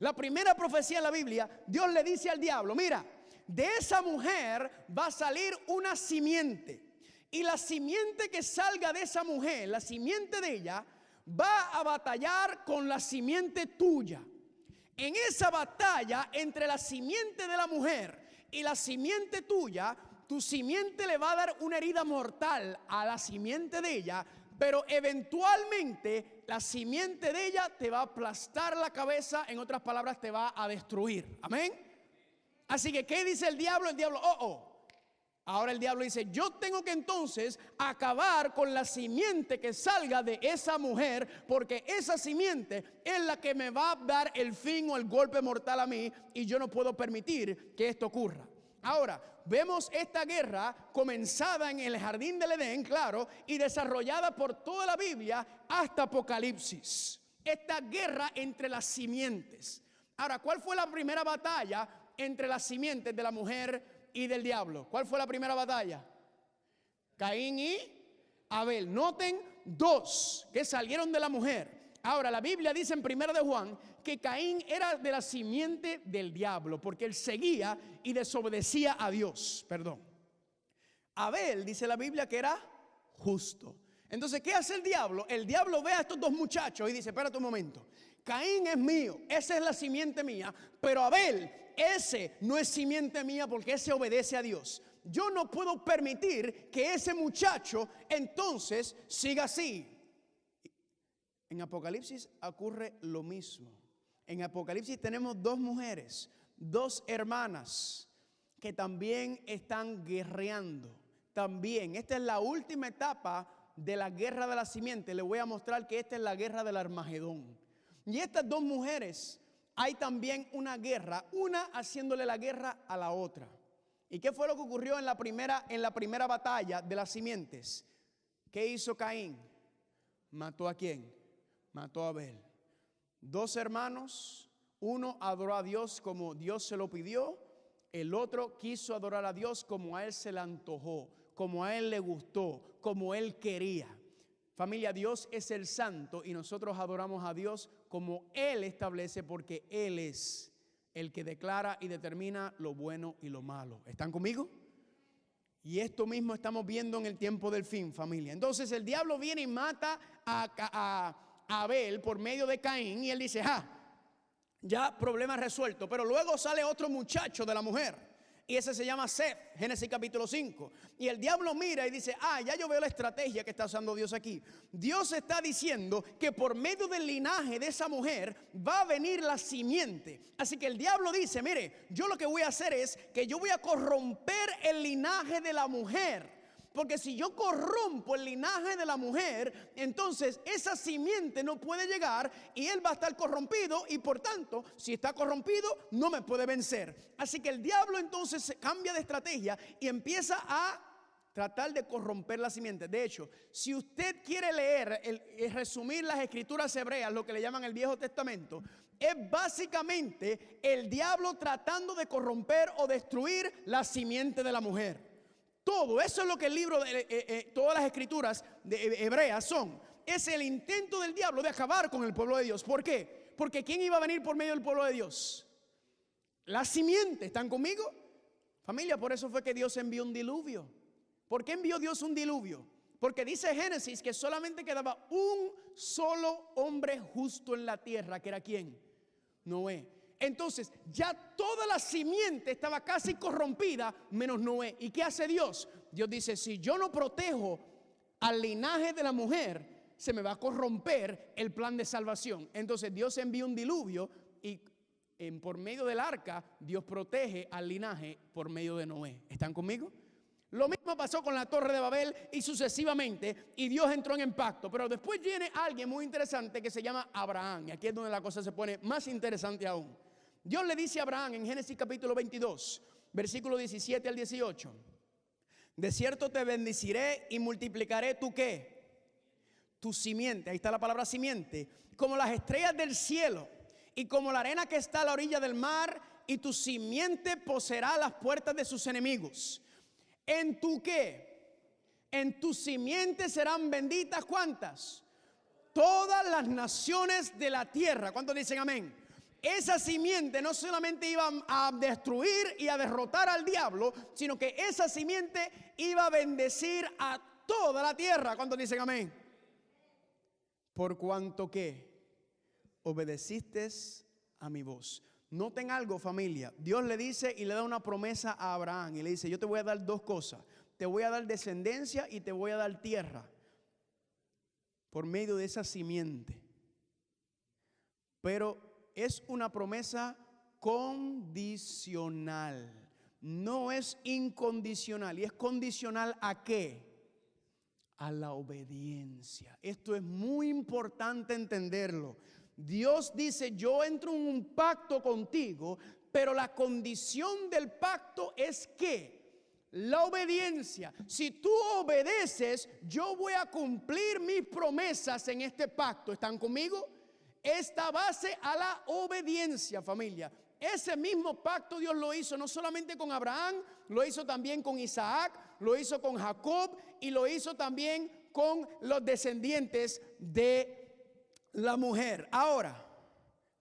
La primera profecía en la Biblia, Dios le dice al diablo: mira, de esa mujer va a salir una simiente, y la simiente que salga de esa mujer, la simiente de ella, va a batallar con la simiente tuya. En esa batalla entre la simiente de la mujer y la simiente tuya, tu simiente le va a dar una herida mortal a la simiente de ella, pero eventualmente la simiente de ella te va a aplastar la cabeza, en otras palabras te va a destruir. Amén. Así que ¿qué dice el diablo? El diablo, ahora el diablo dice: yo tengo que entonces acabar con la simiente que salga de esa mujer, porque esa simiente es la que me va a dar el fin o el golpe mortal a mí, y yo no puedo permitir que esto ocurra. Ahora, vemos esta guerra comenzada en el jardín del Edén, claro, y desarrollada por toda la Biblia hasta Apocalipsis. Esta guerra entre las simientes. Ahora, ¿cuál fue la primera batalla entre las simientes de la mujer y del diablo? ¿Cuál fue la primera batalla? Caín y Abel. Noten 2 que salieron de la mujer. Ahora, la Biblia dice en 1 de Juan que Caín era de la simiente del diablo, porque él seguía y desobedecía a Dios. Perdón. Abel, dice la Biblia, que era justo. Entonces, ¿qué hace el diablo? El diablo ve a estos dos muchachos y dice, espérate un momento, Caín es mío, esa es la simiente mía, pero Abel, ese no es simiente mía porque ese obedece a Dios. Yo no puedo permitir que ese muchacho entonces siga así. En Apocalipsis ocurre lo mismo. En Apocalipsis tenemos dos mujeres, dos hermanas que también están guerreando. También, esta es la última etapa de la guerra de la simiente. Le voy a mostrar que esta es la guerra del Armagedón. Y estas dos mujeres, hay también una guerra, una haciéndole la guerra a la otra. ¿Y qué fue lo que ocurrió en la primera batalla de las simientes? ¿Qué hizo Caín? ¿Mató a quién? Mató a Abel. Dos hermanos, uno adoró a Dios como Dios se lo pidió, el otro quiso adorar a Dios como a él se le antojó, como a él le gustó, como él quería. Familia, Dios es el santo y nosotros adoramos a Dios como Él establece, porque Él es el que declara y determina lo bueno y lo malo. ¿Están conmigo? Y esto mismo estamos viendo en el tiempo del fin, familia. Entonces el diablo viene y mata a Abel por medio de Caín y él dice, ya problema resuelto. Pero luego sale otro muchacho de la mujer y ese se llama Seth, Génesis capítulo 5. Y el diablo mira y dice, ya yo veo la estrategia que está usando Dios aquí. Dios está diciendo que por medio del linaje de esa mujer va a venir la simiente. Así que el diablo dice, mire, yo lo que voy a hacer es que yo voy a corromper el linaje de la mujer. Porque si yo corrompo el linaje de la mujer, entonces esa simiente no puede llegar y él va a estar corrompido y por tanto, si está corrompido, no me puede vencer. Así que el diablo entonces cambia de estrategia y empieza a tratar de corromper la simiente. De hecho, si usted quiere leer, resumir las escrituras hebreas, lo que le llaman el Viejo Testamento, es básicamente el diablo tratando de corromper o destruir la simiente de la mujer. Todo eso es lo que el libro, todas las escrituras hebreas son. Es el intento del diablo de acabar con el pueblo de Dios. ¿Por qué? Porque ¿quién iba a venir por medio del pueblo de Dios? La simiente. ¿Están conmigo? Familia, por eso fue que Dios envió un diluvio. ¿Por qué envió Dios un diluvio? Porque dice Génesis que solamente quedaba un solo hombre justo en la tierra, que era ¿quién? Noé. Entonces ya toda la simiente estaba casi corrompida menos Noé. ¿Y qué hace Dios? Dios dice, si yo no protejo al linaje de la mujer, se me va a corromper el plan de salvación. Entonces Dios envía un diluvio y por medio del arca Dios protege al linaje por medio de Noé. ¿Están conmigo? Lo mismo pasó con la Torre de Babel y sucesivamente, y Dios entró en pacto. Pero después viene alguien muy interesante que se llama Abraham, y aquí es donde la cosa se pone más interesante aún. Dios le dice a Abraham en Génesis capítulo 22, versículo 17 al 18, de cierto te bendeciré y multiplicaré tu ¿qué? Tu simiente, ahí está la palabra simiente, como las estrellas del cielo y como la arena que está a la orilla del mar, y tu simiente poseerá las puertas de sus enemigos. ¿En tu qué? En tu simiente serán benditas, ¿cuántas? Todas las naciones de la tierra. ¿Cuántos dicen amén? Esa simiente no solamente iba a destruir y a derrotar al diablo, sino que esa simiente iba a bendecir a toda la tierra. ¿Cuántos dicen amén? Por cuanto que obedeciste a mi voz. Noten algo, familia. Dios le dice y le da una promesa a Abraham y le dice, yo te voy a dar dos cosas. Te voy a dar descendencia y te voy a dar tierra por medio de esa simiente. Pero es una promesa condicional. No es incondicional. ¿Y es condicional a qué? A la obediencia. Esto es muy importante entenderlo. Dios dice, yo entro en un pacto contigo, pero la condición del pacto es que la obediencia. Si tú obedeces, yo voy a cumplir mis promesas en este pacto. ¿Están conmigo? Esta base a la obediencia, familia. Ese mismo pacto Dios lo hizo no solamente con Abraham, lo hizo también con Isaac, lo hizo con Jacob y lo hizo también con los descendientes de la mujer. Ahora,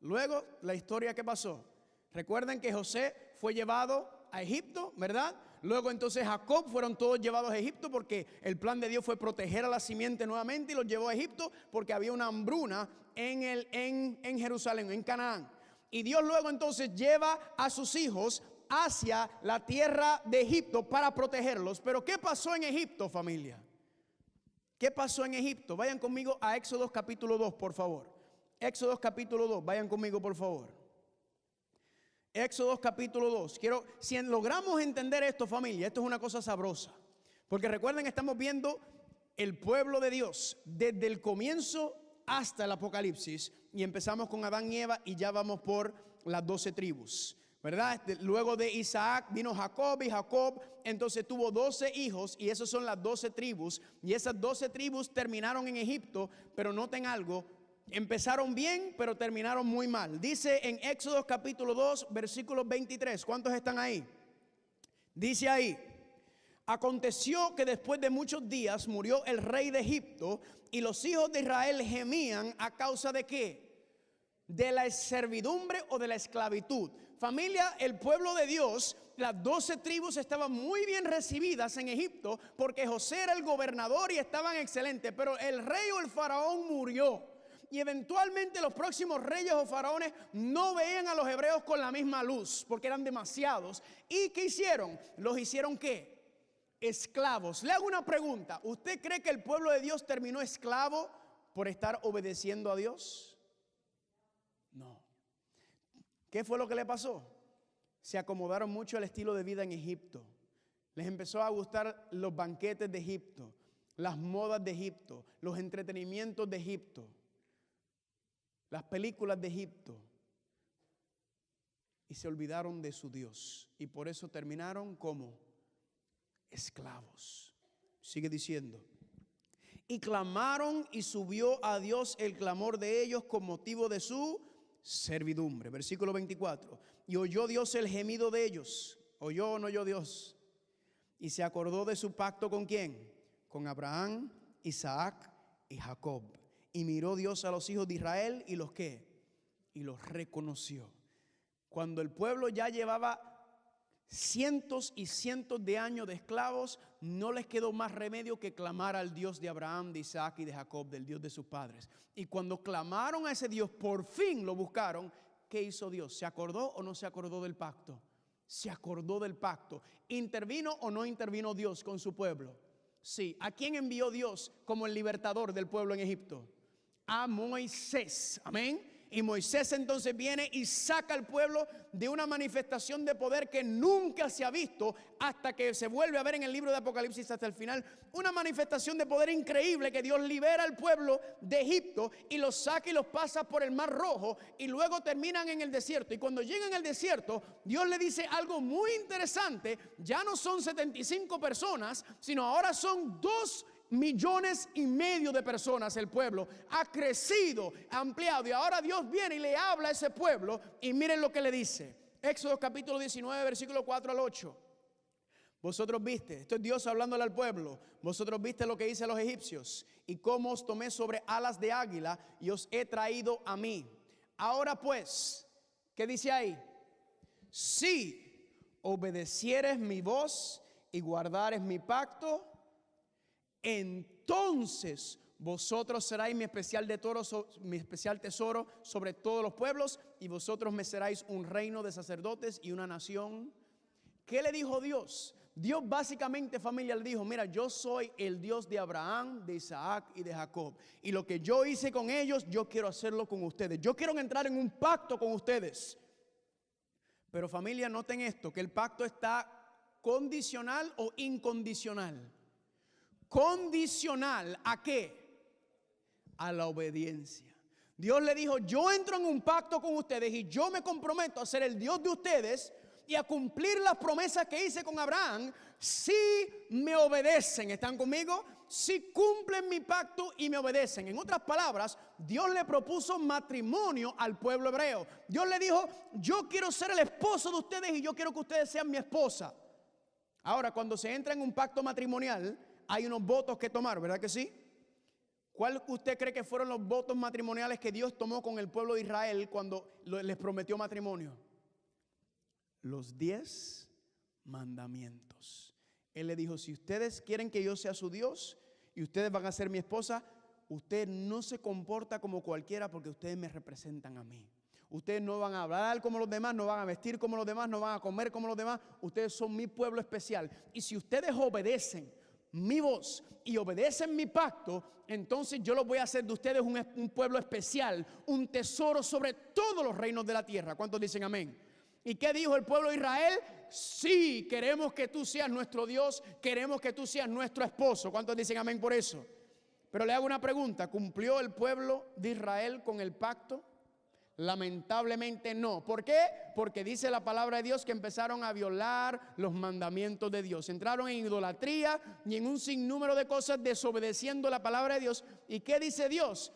luego la historia que pasó. Recuerden que José fue llevado a Egipto, ¿verdad? Luego entonces Jacob fueron todos llevados a Egipto porque el plan de Dios fue proteger a la simiente nuevamente y los llevó a Egipto porque había una hambruna en Jerusalén, en Canaán. Y Dios luego entonces lleva a sus hijos hacia la tierra de Egipto para protegerlos. Pero ¿qué pasó en Egipto, familia? ¿Qué pasó en Egipto? Vayan conmigo a Éxodo capítulo 2, por favor. Éxodo capítulo 2, vayan conmigo, por favor. Éxodo capítulo 2. Si logramos entender esto, familia, esto es una cosa sabrosa. Porque recuerden, estamos viendo el pueblo de Dios desde el comienzo hasta el Apocalipsis. Y empezamos con Adán y Eva y ya vamos por las 12 tribus, ¿verdad? Luego de Isaac vino Jacob y Jacob entonces tuvo 12 hijos y esos son las 12 tribus. Y esas 12 tribus terminaron en Egipto, pero noten algo. Empezaron bien, pero terminaron muy mal. Dice en Éxodo capítulo 2, versículo 23. ¿Cuántos están ahí? Dice ahí: aconteció que después de muchos días murió el rey de Egipto y los hijos de Israel gemían a causa de ¿qué? De la servidumbre o de la esclavitud. Familia, el pueblo de Dios, las 12 tribus estaban muy bien recibidas en Egipto porque José era el gobernador y estaban excelentes. Pero el rey o el faraón murió. Y eventualmente los próximos reyes o faraones no veían a los hebreos con la misma luz porque eran demasiados. ¿Y qué hicieron? ¿Los hicieron qué? Esclavos. Le hago una pregunta. ¿Usted cree que el pueblo de Dios terminó esclavo por estar obedeciendo a Dios? No. ¿Qué fue lo que le pasó? Se acomodaron mucho al estilo de vida en Egipto. Les empezó a gustar los banquetes de Egipto, las modas de Egipto, los entretenimientos de Egipto, las películas de Egipto, y se olvidaron de su Dios y por eso terminaron como esclavos. Sigue diciendo: y clamaron y subió a Dios el clamor de ellos con motivo de su servidumbre. Versículo 24: y oyó Dios el gemido de ellos. ¿Oyó o no oyó Dios? Y se acordó de su pacto ¿con quién? Con Abraham, Isaac y Jacob. Y miró Dios a los hijos de Israel y los ¿qué? Y los reconoció. Cuando el pueblo ya llevaba cientos y cientos de años de esclavos, no les quedó más remedio que clamar al Dios de Abraham, de Isaac y de Jacob, del Dios de sus padres. Y cuando clamaron a ese Dios, por fin lo buscaron. ¿Qué hizo Dios? ¿Se acordó o no se acordó del pacto? Se acordó del pacto. ¿Intervino o no intervino Dios con su pueblo? Sí. ¿A quién envió Dios como el libertador del pueblo en Egipto? A Moisés. Amén. Y Moisés entonces viene y saca al pueblo de una manifestación de poder que nunca se ha visto hasta que se vuelve a ver en el libro de Apocalipsis hasta el final. Una manifestación de poder increíble que Dios libera al pueblo de Egipto y los saca y los pasa por el Mar Rojo y luego terminan en el desierto. Y cuando llegan al desierto, Dios le dice algo muy interesante. Ya no son 75 personas, sino ahora son 2,5 millones de personas. El pueblo ha crecido, ampliado, y ahora Dios viene y le habla a ese pueblo y miren lo que le dice. Éxodo capítulo 19 versículo 4 al 8. Vosotros viste, esto es Dios hablándole al pueblo, vosotros viste lo que hice a los egipcios y cómo os tomé sobre alas de águila y os he traído a mí. Ahora pues, ¿qué dice ahí? Si obedecieres mi voz y guardares mi pacto, entonces vosotros seréis mi especial tesoro sobre todos los pueblos y vosotros me seréis un reino de sacerdotes y una nación. ¿Qué le dijo Dios? Dios básicamente, familia, le dijo: mira, yo soy el Dios de Abraham, de Isaac y de Jacob, y lo que yo hice con ellos, yo quiero hacerlo con ustedes. Yo quiero entrar en un pacto con ustedes. Pero familia, noten esto, que el pacto está condicional o incondicional. Condicional ¿a qué? A la obediencia. Dios le dijo: yo entro en un pacto con ustedes y yo me comprometo a ser el Dios de ustedes y a cumplir las promesas que hice con Abraham si me obedecen. ¿Están conmigo? Si cumplen mi pacto y me obedecen. En otras palabras, Dios le propuso matrimonio al pueblo hebreo. Dios le dijo: yo quiero ser el esposo de ustedes y yo quiero que ustedes sean mi esposa. Ahora, cuando se entra en un pacto matrimonial, hay unos votos que tomar, ¿verdad que sí? ¿Cuál usted cree que fueron los votos matrimoniales que Dios tomó con el pueblo de Israel cuando les prometió matrimonio? Los 10 mandamientos. Él le dijo, si ustedes quieren que yo sea su Dios y ustedes van a ser mi esposa, usted no se comporta como cualquiera porque ustedes me representan a mí. Ustedes no van a hablar como los demás, no van a vestir como los demás, no van a comer como los demás. Ustedes son mi pueblo especial. Y si ustedes obedecen mi voz y obedecen mi pacto, entonces yo los voy a hacer de ustedes un pueblo especial, un tesoro sobre todos los reinos de la tierra. ¿Cuántos dicen amén? ¿Y qué dijo el pueblo de Israel? Sí, queremos que tú seas nuestro Dios, queremos que tú seas nuestro esposo. ¿Cuántos dicen amén por eso? Pero le hago una pregunta, ¿cumplió el pueblo de Israel con el pacto? Lamentablemente no. ¿Por qué? Porque dice la palabra de Dios que empezaron a violar los mandamientos de Dios. Entraron en idolatría y en un sinnúmero de cosas desobedeciendo la palabra de Dios. ¿Y qué dice Dios?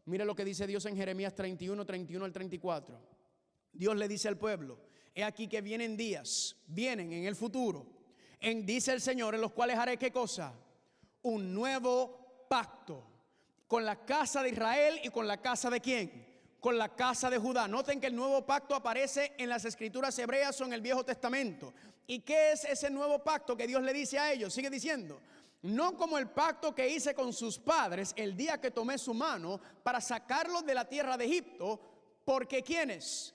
Mire lo que dice Dios en Jeremías 31, 31 al 34. Dios le dice al pueblo, he aquí que vienen días, vienen en el futuro, dice el Señor, en los cuales haré ¿qué cosa? Un nuevo pacto con la casa de Israel y con la casa de ¿quién? Con la casa de Judá. Noten que el nuevo pacto aparece en las escrituras hebreas o en el Viejo Testamento. ¿Y qué es ese nuevo pacto que Dios le dice a ellos? Sigue diciendo, no como el pacto que hice con sus padres el día que tomé su mano para sacarlos de la tierra de Egipto, porque ¿quiénes?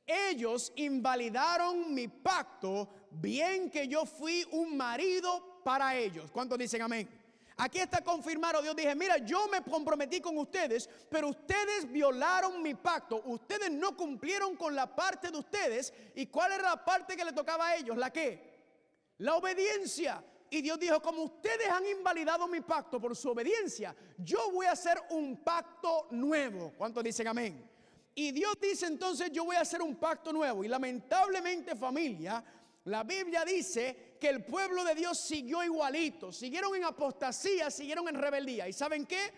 Ellos invalidaron mi pacto, bien que yo fui un marido para ellos. ¿Cuántos dicen amén? Aquí está confirmado. Dios dije, mira, yo me comprometí con ustedes, pero ustedes violaron mi pacto. Ustedes no cumplieron con la parte de ustedes. ¿Y cuál era la parte que le tocaba a ellos? ¿La qué? La obediencia. Y Dios dijo, como ustedes han invalidado mi pacto por su obediencia, yo voy a hacer un pacto nuevo. ¿Cuántos dicen amén? Y Dios dice entonces, yo voy a hacer un pacto nuevo. Y lamentablemente, familia, la Biblia dice que el pueblo de Dios siguió igualito. Siguieron en apostasía, siguieron en rebeldía. ¿Y saben qué?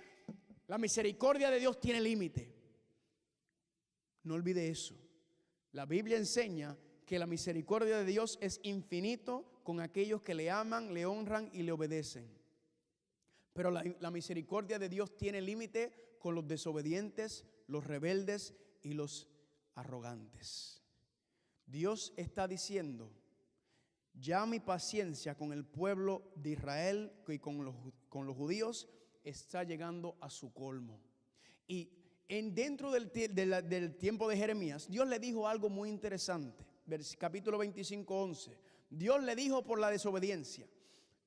La misericordia de Dios tiene límite. No olvide eso. La Biblia enseña que la misericordia de Dios es infinito con aquellos que le aman, le honran y le obedecen. Pero la misericordia de Dios tiene límite con los desobedientes, los rebeldes y los arrogantes. Dios está diciendo, ya mi paciencia con el pueblo de Israel y con los judíos está llegando a su colmo. Y dentro del tiempo de Jeremías, Dios le dijo algo muy interesante. Capítulo 25, 11. Dios le dijo por la desobediencia,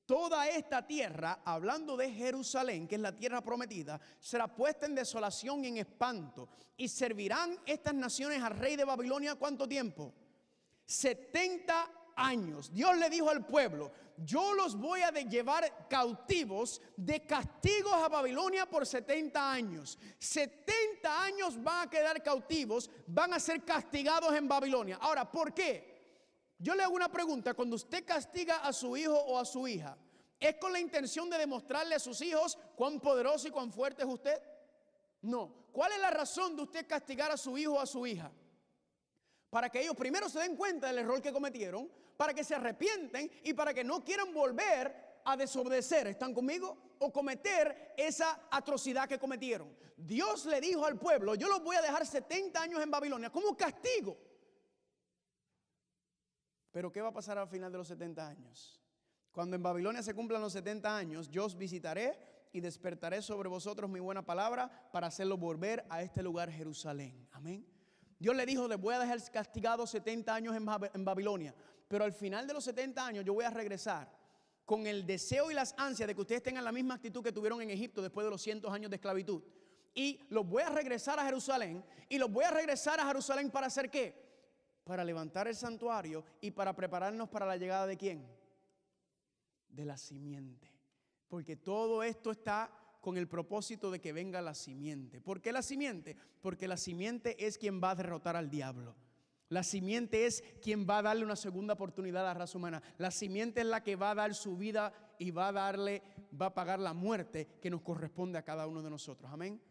toda esta tierra, hablando de Jerusalén, que es la tierra prometida, será puesta en desolación y en espanto. Y servirán estas naciones al rey de Babilonia, ¿cuánto tiempo? 70 años. Dios le dijo al pueblo, yo los voy a llevar cautivos de castigos a Babilonia por 70 años. 70 años van a quedar cautivos, van a ser castigados en Babilonia. Ahora, ¿por qué? Yo le hago una pregunta. Cuando usted castiga a su hijo o a su hija, ¿es con la intención de demostrarle a sus hijos cuán poderoso y cuán fuerte es usted? No. ¿Cuál es la razón de usted castigar a su hijo o a su hija? Para que ellos primero se den cuenta del error que cometieron, para que se arrepienten y para que no quieran volver a desobedecer, ¿están conmigo? O cometer esa atrocidad que cometieron. Dios le dijo al pueblo, yo los voy a dejar 70 años en Babilonia como castigo. Pero ¿qué va a pasar al final de los 70 años? Cuando en Babilonia se cumplan los 70 años, yo os visitaré y despertaré sobre vosotros mi buena palabra para hacerlo volver a este lugar, Jerusalén. Amén. Dios le dijo, les voy a dejar castigados 70 años en Babilonia, pero al final de los 70 años yo voy a regresar con el deseo y las ansias de que ustedes tengan la misma actitud que tuvieron en Egipto después de los 100 años de esclavitud. Y los voy a regresar a Jerusalén. ¿Y los voy a regresar a Jerusalén para hacer qué? Para levantar el santuario y para prepararnos para la llegada ¿de quién? De la simiente. Porque todo esto está con el propósito de que venga la simiente. ¿Por qué la simiente? Porque la simiente es quien va a derrotar al diablo. La simiente es quien va a darle una segunda oportunidad a la raza humana. La simiente es la que va a dar su vida y va a pagar la muerte que nos corresponde a cada uno de nosotros. Amén.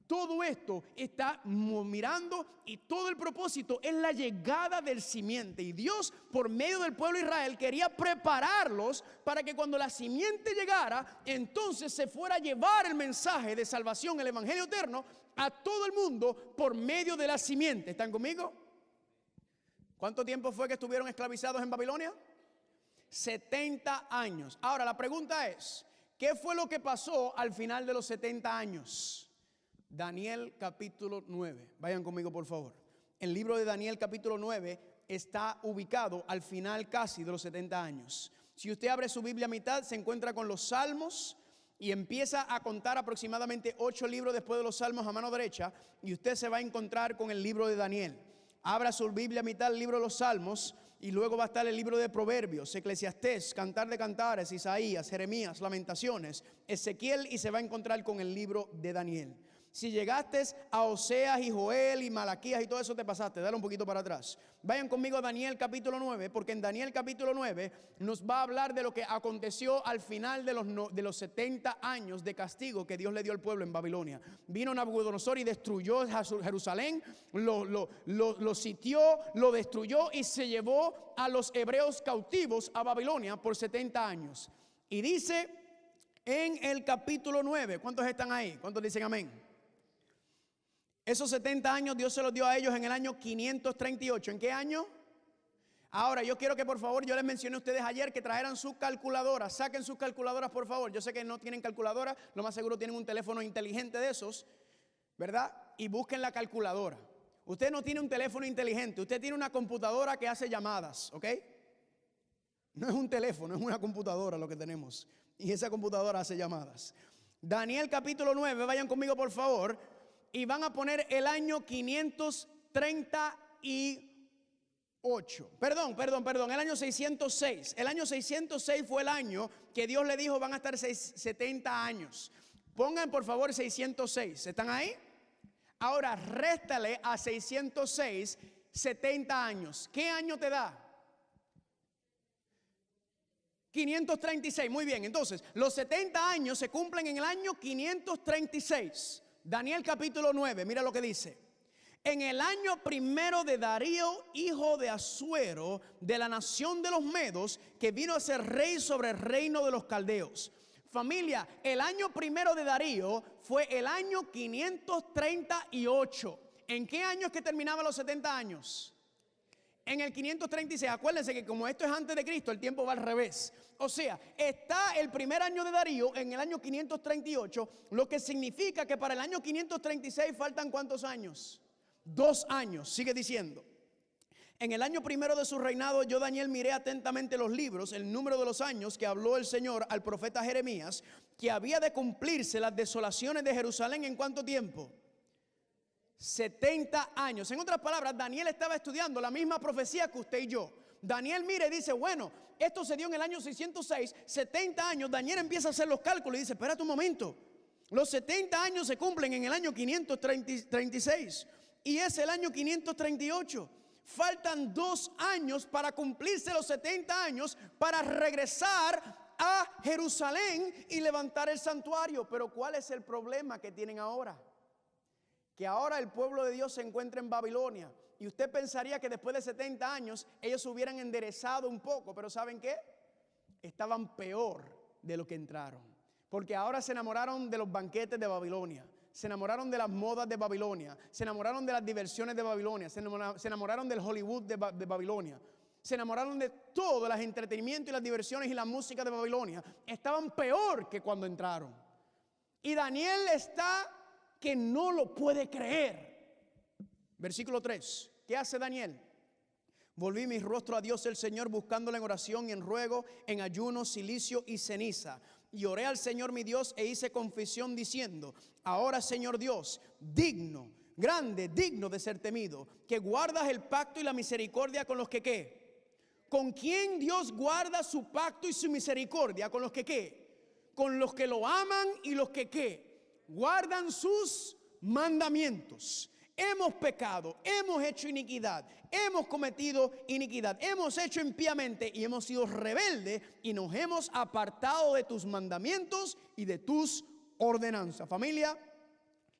Todo esto está mirando y todo el propósito es la llegada del simiente. Y Dios, por medio del pueblo de Israel, quería prepararlos para que cuando la simiente llegara, entonces se fuera a llevar el mensaje de salvación, el evangelio eterno, a todo el mundo por medio de la simiente. ¿Están conmigo? ¿Cuánto tiempo fue que estuvieron esclavizados en Babilonia? 70 años. Ahora la pregunta es, ¿qué fue lo que pasó al final de los 70 años? Daniel capítulo 9. Vayan conmigo por favor. El libro de Daniel capítulo 9 está ubicado al final casi de los 70 años. Si usted abre su Biblia a mitad, se encuentra con los Salmos y empieza a contar aproximadamente 8 libros después de los Salmos a mano derecha, y usted se va a encontrar con el libro de Daniel. Abra su Biblia a mitad, el libro de los Salmos, y luego va a estar el libro de Proverbios, Eclesiastés, Cantar de Cantares, Isaías, Jeremías, Lamentaciones, Ezequiel, y se va a encontrar con el libro de Daniel. Si llegaste a Oseas y Joel y Malaquías y todo eso, te pasaste, dale un poquito para atrás. Vayan conmigo a Daniel capítulo 9, porque en Daniel capítulo 9 nos va a hablar de lo que aconteció al final de los 70 años de castigo que Dios le dio al pueblo en Babilonia. Vino Nabucodonosor y destruyó Jerusalén, lo sitió, lo destruyó y se llevó a los hebreos cautivos a Babilonia por 70 años. Y dice en el capítulo 9, ¿cuántos están ahí? ¿Cuántos dicen amén? Esos 70 años Dios se los dio a ellos en el año 538. ¿En qué año? Ahora yo quiero que por favor, yo les mencioné a ustedes ayer que trajeran sus calculadoras. Saquen sus calculadoras por favor. Yo sé que no tienen calculadora, lo más seguro tienen un teléfono inteligente de esos, ¿verdad? Y busquen la calculadora. Usted no tiene un teléfono inteligente, usted tiene una computadora que hace llamadas, ¿ok? No es un teléfono, es una computadora lo que tenemos. Y esa computadora hace llamadas. Daniel capítulo 9, vayan conmigo por favor. Y van a poner el año 538. Perdón, el año 606. El año 606 fue el año que Dios le dijo van a estar 70 años. Pongan por favor 606. ¿Están ahí? Ahora réstale a 606 70 años. ¿Qué año te da? 536. Muy bien, entonces los 70 años se cumplen en el año 536. Daniel capítulo 9, mira lo que dice. En el año primero de Darío, hijo de Asuero, de la nación de los Medos, que vino a ser rey sobre el reino de los caldeos. Familia, el año primero de Darío fue el año 538. ¿En qué año es que terminaban los 70 años? En el 536, acuérdense que como esto es antes de Cristo, el tiempo va al revés. O sea, está el primer año de Darío en el año 538, lo que significa que para el año 536 faltan ¿cuántos años? 2 años, sigue diciendo. En el año primero de su reinado, yo Daniel miré atentamente los libros, el número de los años que habló el Señor al profeta Jeremías, que había de cumplirse las desolaciones de Jerusalén ¿en cuánto tiempo? 70 años. En otras palabras, Daniel estaba estudiando la misma profecía que usted y yo. Daniel mira y dice, bueno, esto se dio en el año 606, 70 años. Daniel empieza a hacer los cálculos y dice, espérate un momento. Los 70 años se cumplen en el año 536 y es el año 538. Faltan 2 años para cumplirse los 70 años para regresar a Jerusalén y levantar el santuario. Pero ¿cuál es el problema que tienen ahora? Que ahora el pueblo de Dios se encuentra en Babilonia. Y usted pensaría que después de 70 años ellos se hubieran enderezado un poco. Pero ¿saben qué? Estaban peor de lo que entraron. Porque ahora se enamoraron de los banquetes de Babilonia. Se enamoraron de las modas de Babilonia. Se enamoraron de las diversiones de Babilonia. Se enamoraron del Hollywood de Babilonia. Se enamoraron de todo, los entretenimientos y las diversiones y la música de Babilonia. Estaban peor que cuando entraron. Y Daniel está que no lo puede creer. Versículo 3. ¿Qué hace Daniel? Volví mi rostro a Dios el Señor, buscándole en oración y en ruego, en ayuno, cilicio y ceniza. Y oré al Señor mi Dios e hice confesión diciendo, ahora Señor Dios, digno, grande, digno de ser temido, que guardas el pacto y la misericordia con los que ¿qué? ¿Con quién Dios guarda su pacto y su misericordia? ¿Con los que qué? Con los que lo aman y los que ¿qué? Guardan sus mandamientos. Hemos pecado, hemos hecho iniquidad, hemos cometido iniquidad, hemos hecho impíamente y hemos sido rebeldes y nos hemos apartado de tus mandamientos y de tus ordenanzas. Familia,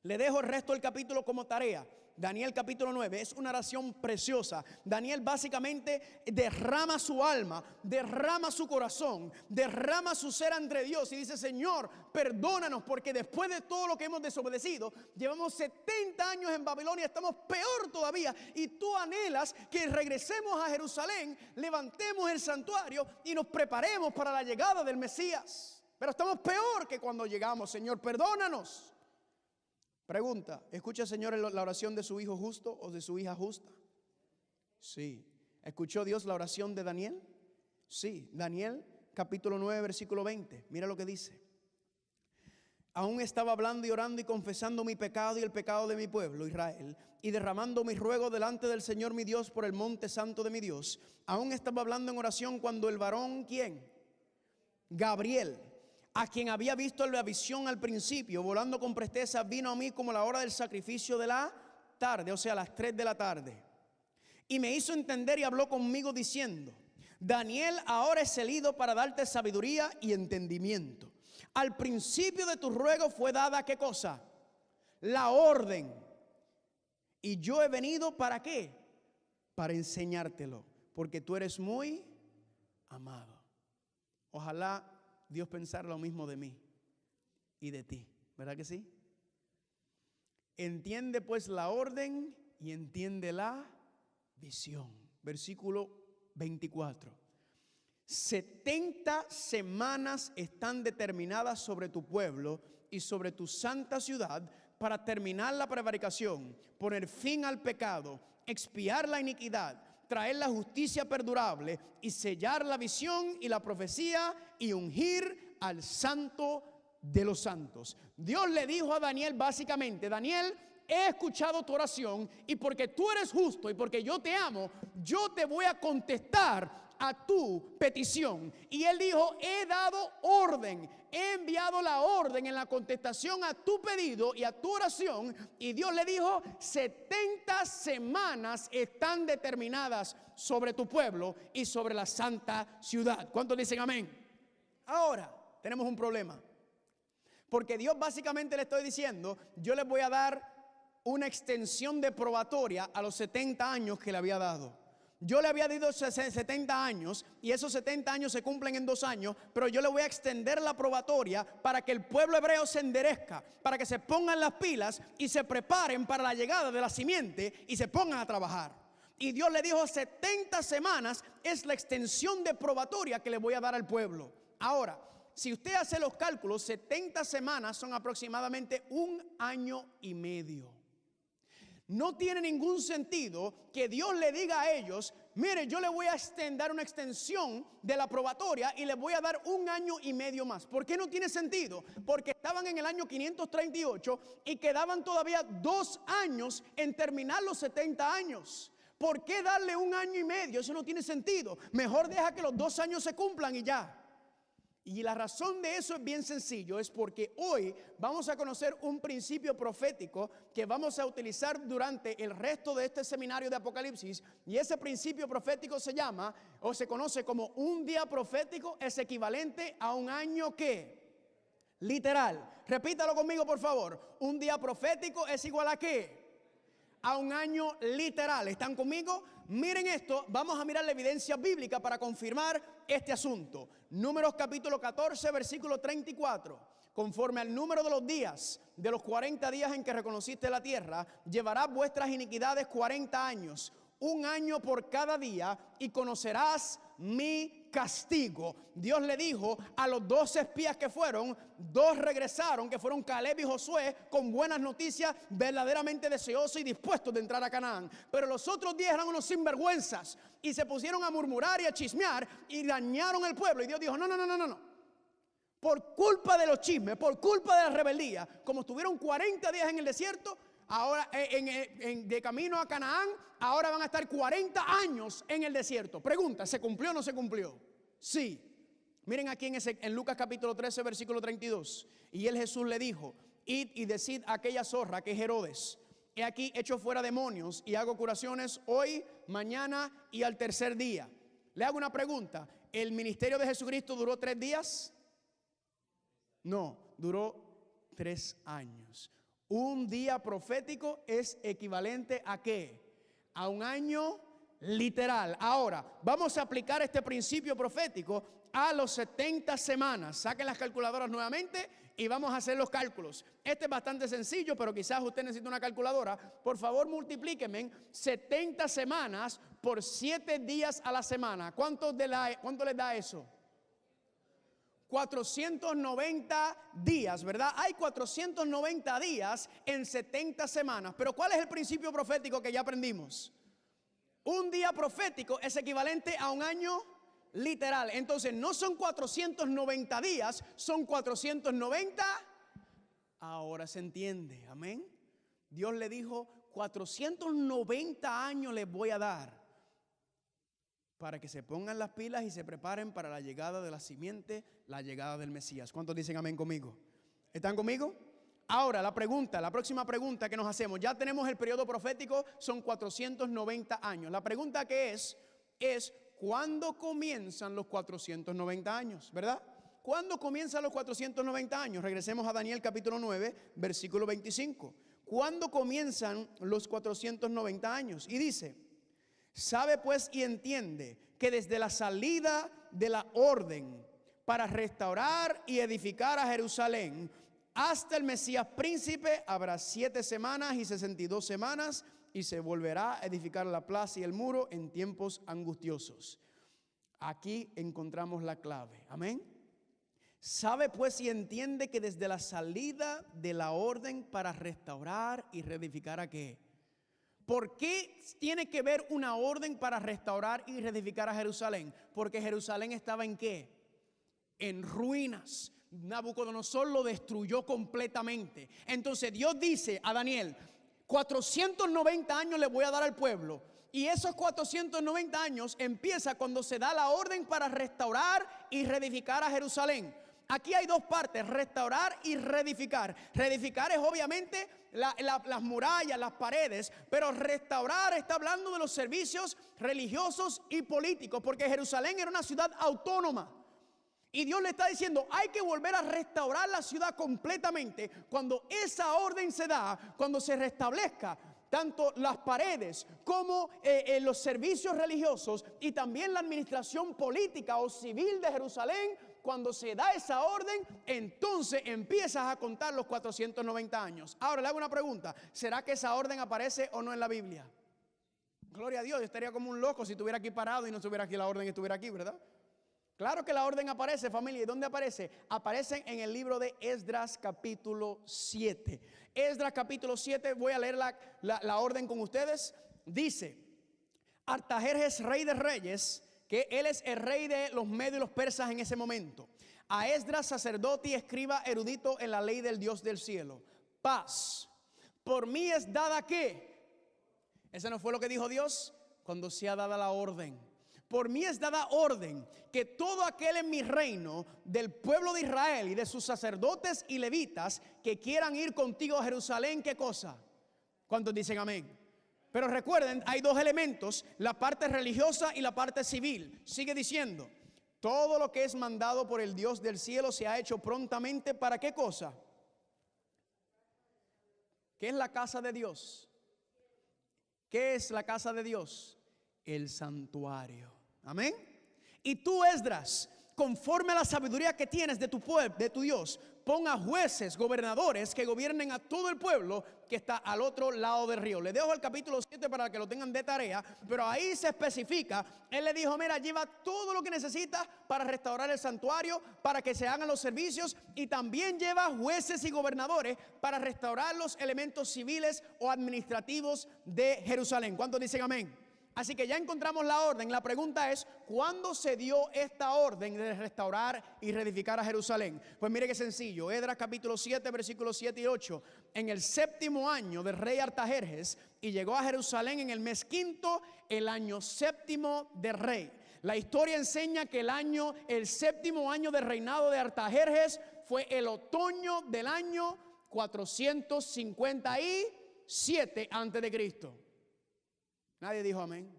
Le dejo el resto del capítulo como tarea. Daniel capítulo 9 es una oración preciosa. Daniel básicamente derrama su alma, derrama su corazón, derrama su ser ante Dios y dice: Señor, perdónanos, porque después de todo lo que hemos desobedecido, llevamos 70 años en Babilonia, estamos peor todavía, y tú anhelas que regresemos a Jerusalén, levantemos el santuario y nos preparemos para la llegada del Mesías. Pero estamos peor que cuando llegamos. Señor, perdónanos. Pregunta: ¿escucha, Señor, la oración de su hijo justo o de su hija justa? Sí. ¿Escuchó Dios la oración de Daniel? Sí. Daniel capítulo 9 versículo 20. Mira lo que dice: aún estaba hablando y orando y confesando mi pecado y el pecado de mi pueblo Israel, y derramando mi ruego delante del Señor mi Dios por el monte santo de mi Dios. Aún estaba hablando en oración cuando el varón, ¿quién? Gabriel, a quien había visto la visión al principio, volando con presteza, vino a mí como la hora del sacrificio de la tarde, o sea, a las 3 de la tarde. Y me hizo entender y habló conmigo diciendo: Daniel, ahora es elegido para darte sabiduría y entendimiento. Al principio de tu ruego fue dada, ¿qué cosa? La orden. Y yo he venido, ¿para qué? Para enseñártelo, porque tú eres muy amado. Ojalá Dios pensara lo mismo de mí y de ti, ¿verdad que sí? Entiende pues la orden y entiende la visión. Versículo 24. 70 semanas están determinadas sobre tu pueblo y sobre tu santa ciudad para terminar la prevaricación, poner fin al pecado, expiar la iniquidad, traer la justicia perdurable y sellar la visión y la profecía y ungir al santo de los santos. Dios le dijo a Daniel básicamente: Daniel, he escuchado tu oración y porque tú eres justo y porque yo te amo, yo te voy a contestar a tu petición. Y él dijo: he dado orden, he enviado la orden en la contestación a tu pedido y a tu oración. Y Dios le dijo: 70 semanas están determinadas sobre tu pueblo y sobre la santa ciudad. ¿Cuántos dicen amén? Ahora tenemos un problema, porque Dios básicamente le estoy diciendo: yo les voy a dar una extensión de probatoria a los 70 años que le había dado. Yo le había dado 70 años y esos 70 años se cumplen en 2 años, pero yo le voy a extender la probatoria para que el pueblo hebreo se enderezca, para que se pongan las pilas y se preparen para la llegada de la simiente y se pongan a trabajar. Y Dios le dijo: 70 semanas es la extensión de probatoria que le voy a dar al pueblo. Ahora, si usted hace los cálculos, 70 semanas son aproximadamente 1 año y medio. No tiene ningún sentido que Dios le diga a ellos: mire, yo le voy a extender una extensión de la probatoria y les voy a dar 1 año y medio más. ¿Por qué no tiene sentido? Porque estaban en el año 538 y quedaban todavía 2 años en terminar los 70 años. ¿Por qué darle 1 año y medio? Eso no tiene sentido. Mejor deja que los 2 años se cumplan y ya. Y la razón de eso es bien sencillo, es porque hoy vamos a conocer un principio profético que vamos a utilizar durante el resto de este seminario de Apocalipsis. Y ese principio profético se llama, o se conoce como: un día profético es equivalente a 1 año ¿qué? Literal. Repítalo conmigo, por favor. Un día profético es igual a ¿qué? A 1 año literal. ¿Están conmigo? Miren esto, vamos a mirar la evidencia bíblica para confirmar este asunto. Números capítulo 14, versículo 34. Conforme al número de los días, de los 40 días en que reconociste la tierra, llevarás vuestras iniquidades 40 años. 1 año por cada día, y conocerás mi castigo. Dios le dijo a los 12 espías que fueron, 2 regresaron, que fueron Caleb y Josué, con buenas noticias, verdaderamente deseosos y dispuestos de entrar a Canaán. Pero los otros 10 eran unos sinvergüenzas y se pusieron a murmurar y a chismear y dañaron el pueblo. Y Dios dijo: no. Por culpa de los chismes, por culpa de la rebeldía, como estuvieron 40 días en el desierto, ahora de camino a Canaán, ahora van a estar 40 años en el desierto. Pregunta: ¿se cumplió o no se cumplió? Sí. Miren aquí en Lucas capítulo 13, versículo 32. Y él, Jesús, le dijo: id y decid a aquella zorra que es Herodes: he aquí echo fuera demonios y hago curaciones hoy, mañana y al tercer día. Le hago una pregunta: ¿el ministerio de Jesucristo duró 3 días? No, duró 3 años. Un día profético es equivalente ¿a qué? A un año literal. Ahora, vamos a aplicar este principio profético a los 70 semanas. Saquen las calculadoras nuevamente y vamos a hacer los cálculos. Este es bastante sencillo, pero quizás usted necesite una calculadora. Por favor, multiplíquenme 70 semanas por 7 días a la semana. ¿Cuánto les da eso? 490 días, ¿verdad? Hay 490 días en 70 semanas. Pero ¿cuál es el principio profético que ya aprendimos? Un día profético es equivalente a un año literal. Entonces no son 490 días, son 490. Ahora se entiende, amén. Dios le dijo, 490 años les voy a dar para que se pongan las pilas y se preparen para la llegada de la simiente, la llegada del Mesías. ¿Cuántos dicen amén conmigo? ¿Están conmigo? Ahora la próxima pregunta que nos hacemos, ya tenemos el periodo profético, son 490 años. La pregunta que es ¿cuándo comienzan los 490 años? ¿Verdad? ¿Cuándo comienzan los 490 años? Regresemos a Daniel capítulo 9, versículo 25. ¿Cuándo comienzan los 490 años? Y dice, sabe pues y entiende que desde la salida de la orden para restaurar y edificar a Jerusalén hasta el Mesías príncipe habrá 7 semanas y 62 semanas y se volverá a edificar la plaza y el muro en tiempos angustiosos. Aquí encontramos la clave. Amén. Sabe pues y entiende que desde la salida de la orden para restaurar y reedificar ¿a qué? ¿Por qué tiene que ver una orden para restaurar y reedificar a Jerusalén? Porque Jerusalén estaba ¿en qué? En ruinas. Nabucodonosor lo destruyó completamente. Entonces Dios dice a Daniel, 490 años le voy a dar al pueblo. Y esos 490 años empieza cuando se da la orden para restaurar y reedificar a Jerusalén. Aquí hay dos partes, restaurar y reedificar. Reedificar es obviamente las murallas, las paredes, pero restaurar está hablando de los servicios religiosos y políticos, porque Jerusalén era una ciudad autónoma. Y Dios le está diciendo, hay que volver a restaurar la ciudad completamente. Cuando esa orden se da, cuando se restablezca tanto las paredes como los servicios religiosos y también la administración política o civil de Jerusalén, cuando se da esa orden, entonces empiezas a contar los 490 años. Ahora le hago una pregunta, ¿será que esa orden aparece o no en la Biblia? Gloria a Dios, yo estaría como un loco si estuviera aquí parado y no estuviera aquí la orden y estuviera aquí, ¿verdad? Claro que la orden aparece, familia. ¿Y dónde aparece? Aparece en el libro de Esdras capítulo 7. Esdras capítulo 7, voy a leer la orden con ustedes. Dice, Artajerjes, rey de reyes, que él es el rey de los medios y los persas en ese momento. A Esdras, sacerdote y escriba erudito en la ley del Dios del cielo. Paz. Por mí es dada ¿qué? ¿Ese no fue lo que dijo Dios? Cuando sea dada la orden. Por mí es dada orden que todo aquel en mi reino del pueblo de Israel y de sus sacerdotes y levitas que quieran ir contigo a Jerusalén, ¿qué cosa? ¿Cuántos dicen amén? Pero recuerden, hay dos elementos, la parte religiosa y la parte civil. Sigue diciendo, todo lo que es mandado por el Dios del cielo se ha hecho prontamente, ¿para qué cosa? ¿Qué es la casa de Dios? ¿Qué es la casa de Dios? El santuario. Amén. Y tú, Esdras, conforme a la sabiduría que tienes de tu pueblo, de tu Dios, pon a jueces, gobernadores que gobiernen a todo el pueblo que está al otro lado del río. Le dejo el capítulo 7 para que lo tengan de tarea, pero ahí se especifica. Él le dijo, mira, lleva todo lo que necesitas para restaurar el santuario, para que se hagan los servicios, y también lleva jueces y gobernadores para restaurar los elementos civiles o administrativos de Jerusalén. ¿Cuántos dicen amén? Así que ya encontramos la orden. La pregunta es, ¿cuándo se dio esta orden de restaurar y reedificar a Jerusalén? Pues mire qué sencillo. Esdras capítulo 7, versículos 7 y 8. En el 7º año del rey Artajerjes, y llegó a Jerusalén en el mes 5º, el año 7º del rey. La historia enseña que el 7º año de reinado de Artajerjes fue el otoño del año 457 antes de Cristo. Nadie dijo amén.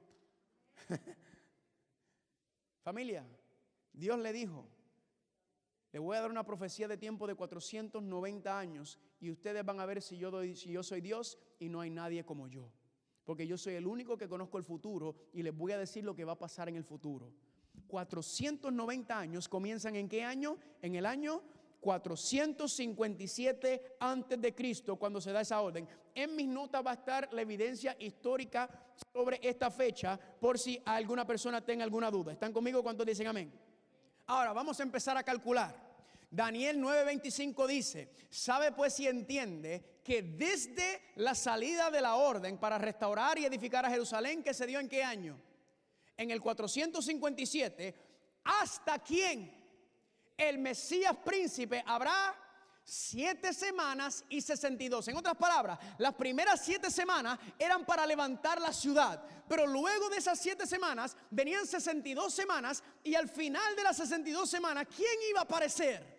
Familia, Dios le dijo, Le voy a dar una profecía de tiempo de 490 años y ustedes van a ver si yo soy Dios y no hay nadie como yo. Porque yo soy el único que conozco el futuro y les voy a decir lo que va a pasar en el futuro. 490 años comienzan ¿en qué año? En el año 457 antes de Cristo, cuando se da esa orden. En mis notas va a estar la evidencia histórica sobre esta fecha, por si alguna persona tenga alguna duda. ¿Están conmigo? ¿Cuántos dicen amén? Ahora vamos a empezar a calcular. Daniel 9:25 dice: sabe pues y entiende que desde la salida de la orden para restaurar y edificar a Jerusalén, que se dio ¿en qué año? En el 457, ¿hasta quién? El Mesías príncipe habrá 7 semanas y 62. En otras palabras, las primeras 7 semanas eran para levantar la ciudad, pero luego de esas 7 semanas venían 62 semanas y al final de las 62 semanas, ¿quién iba a aparecer?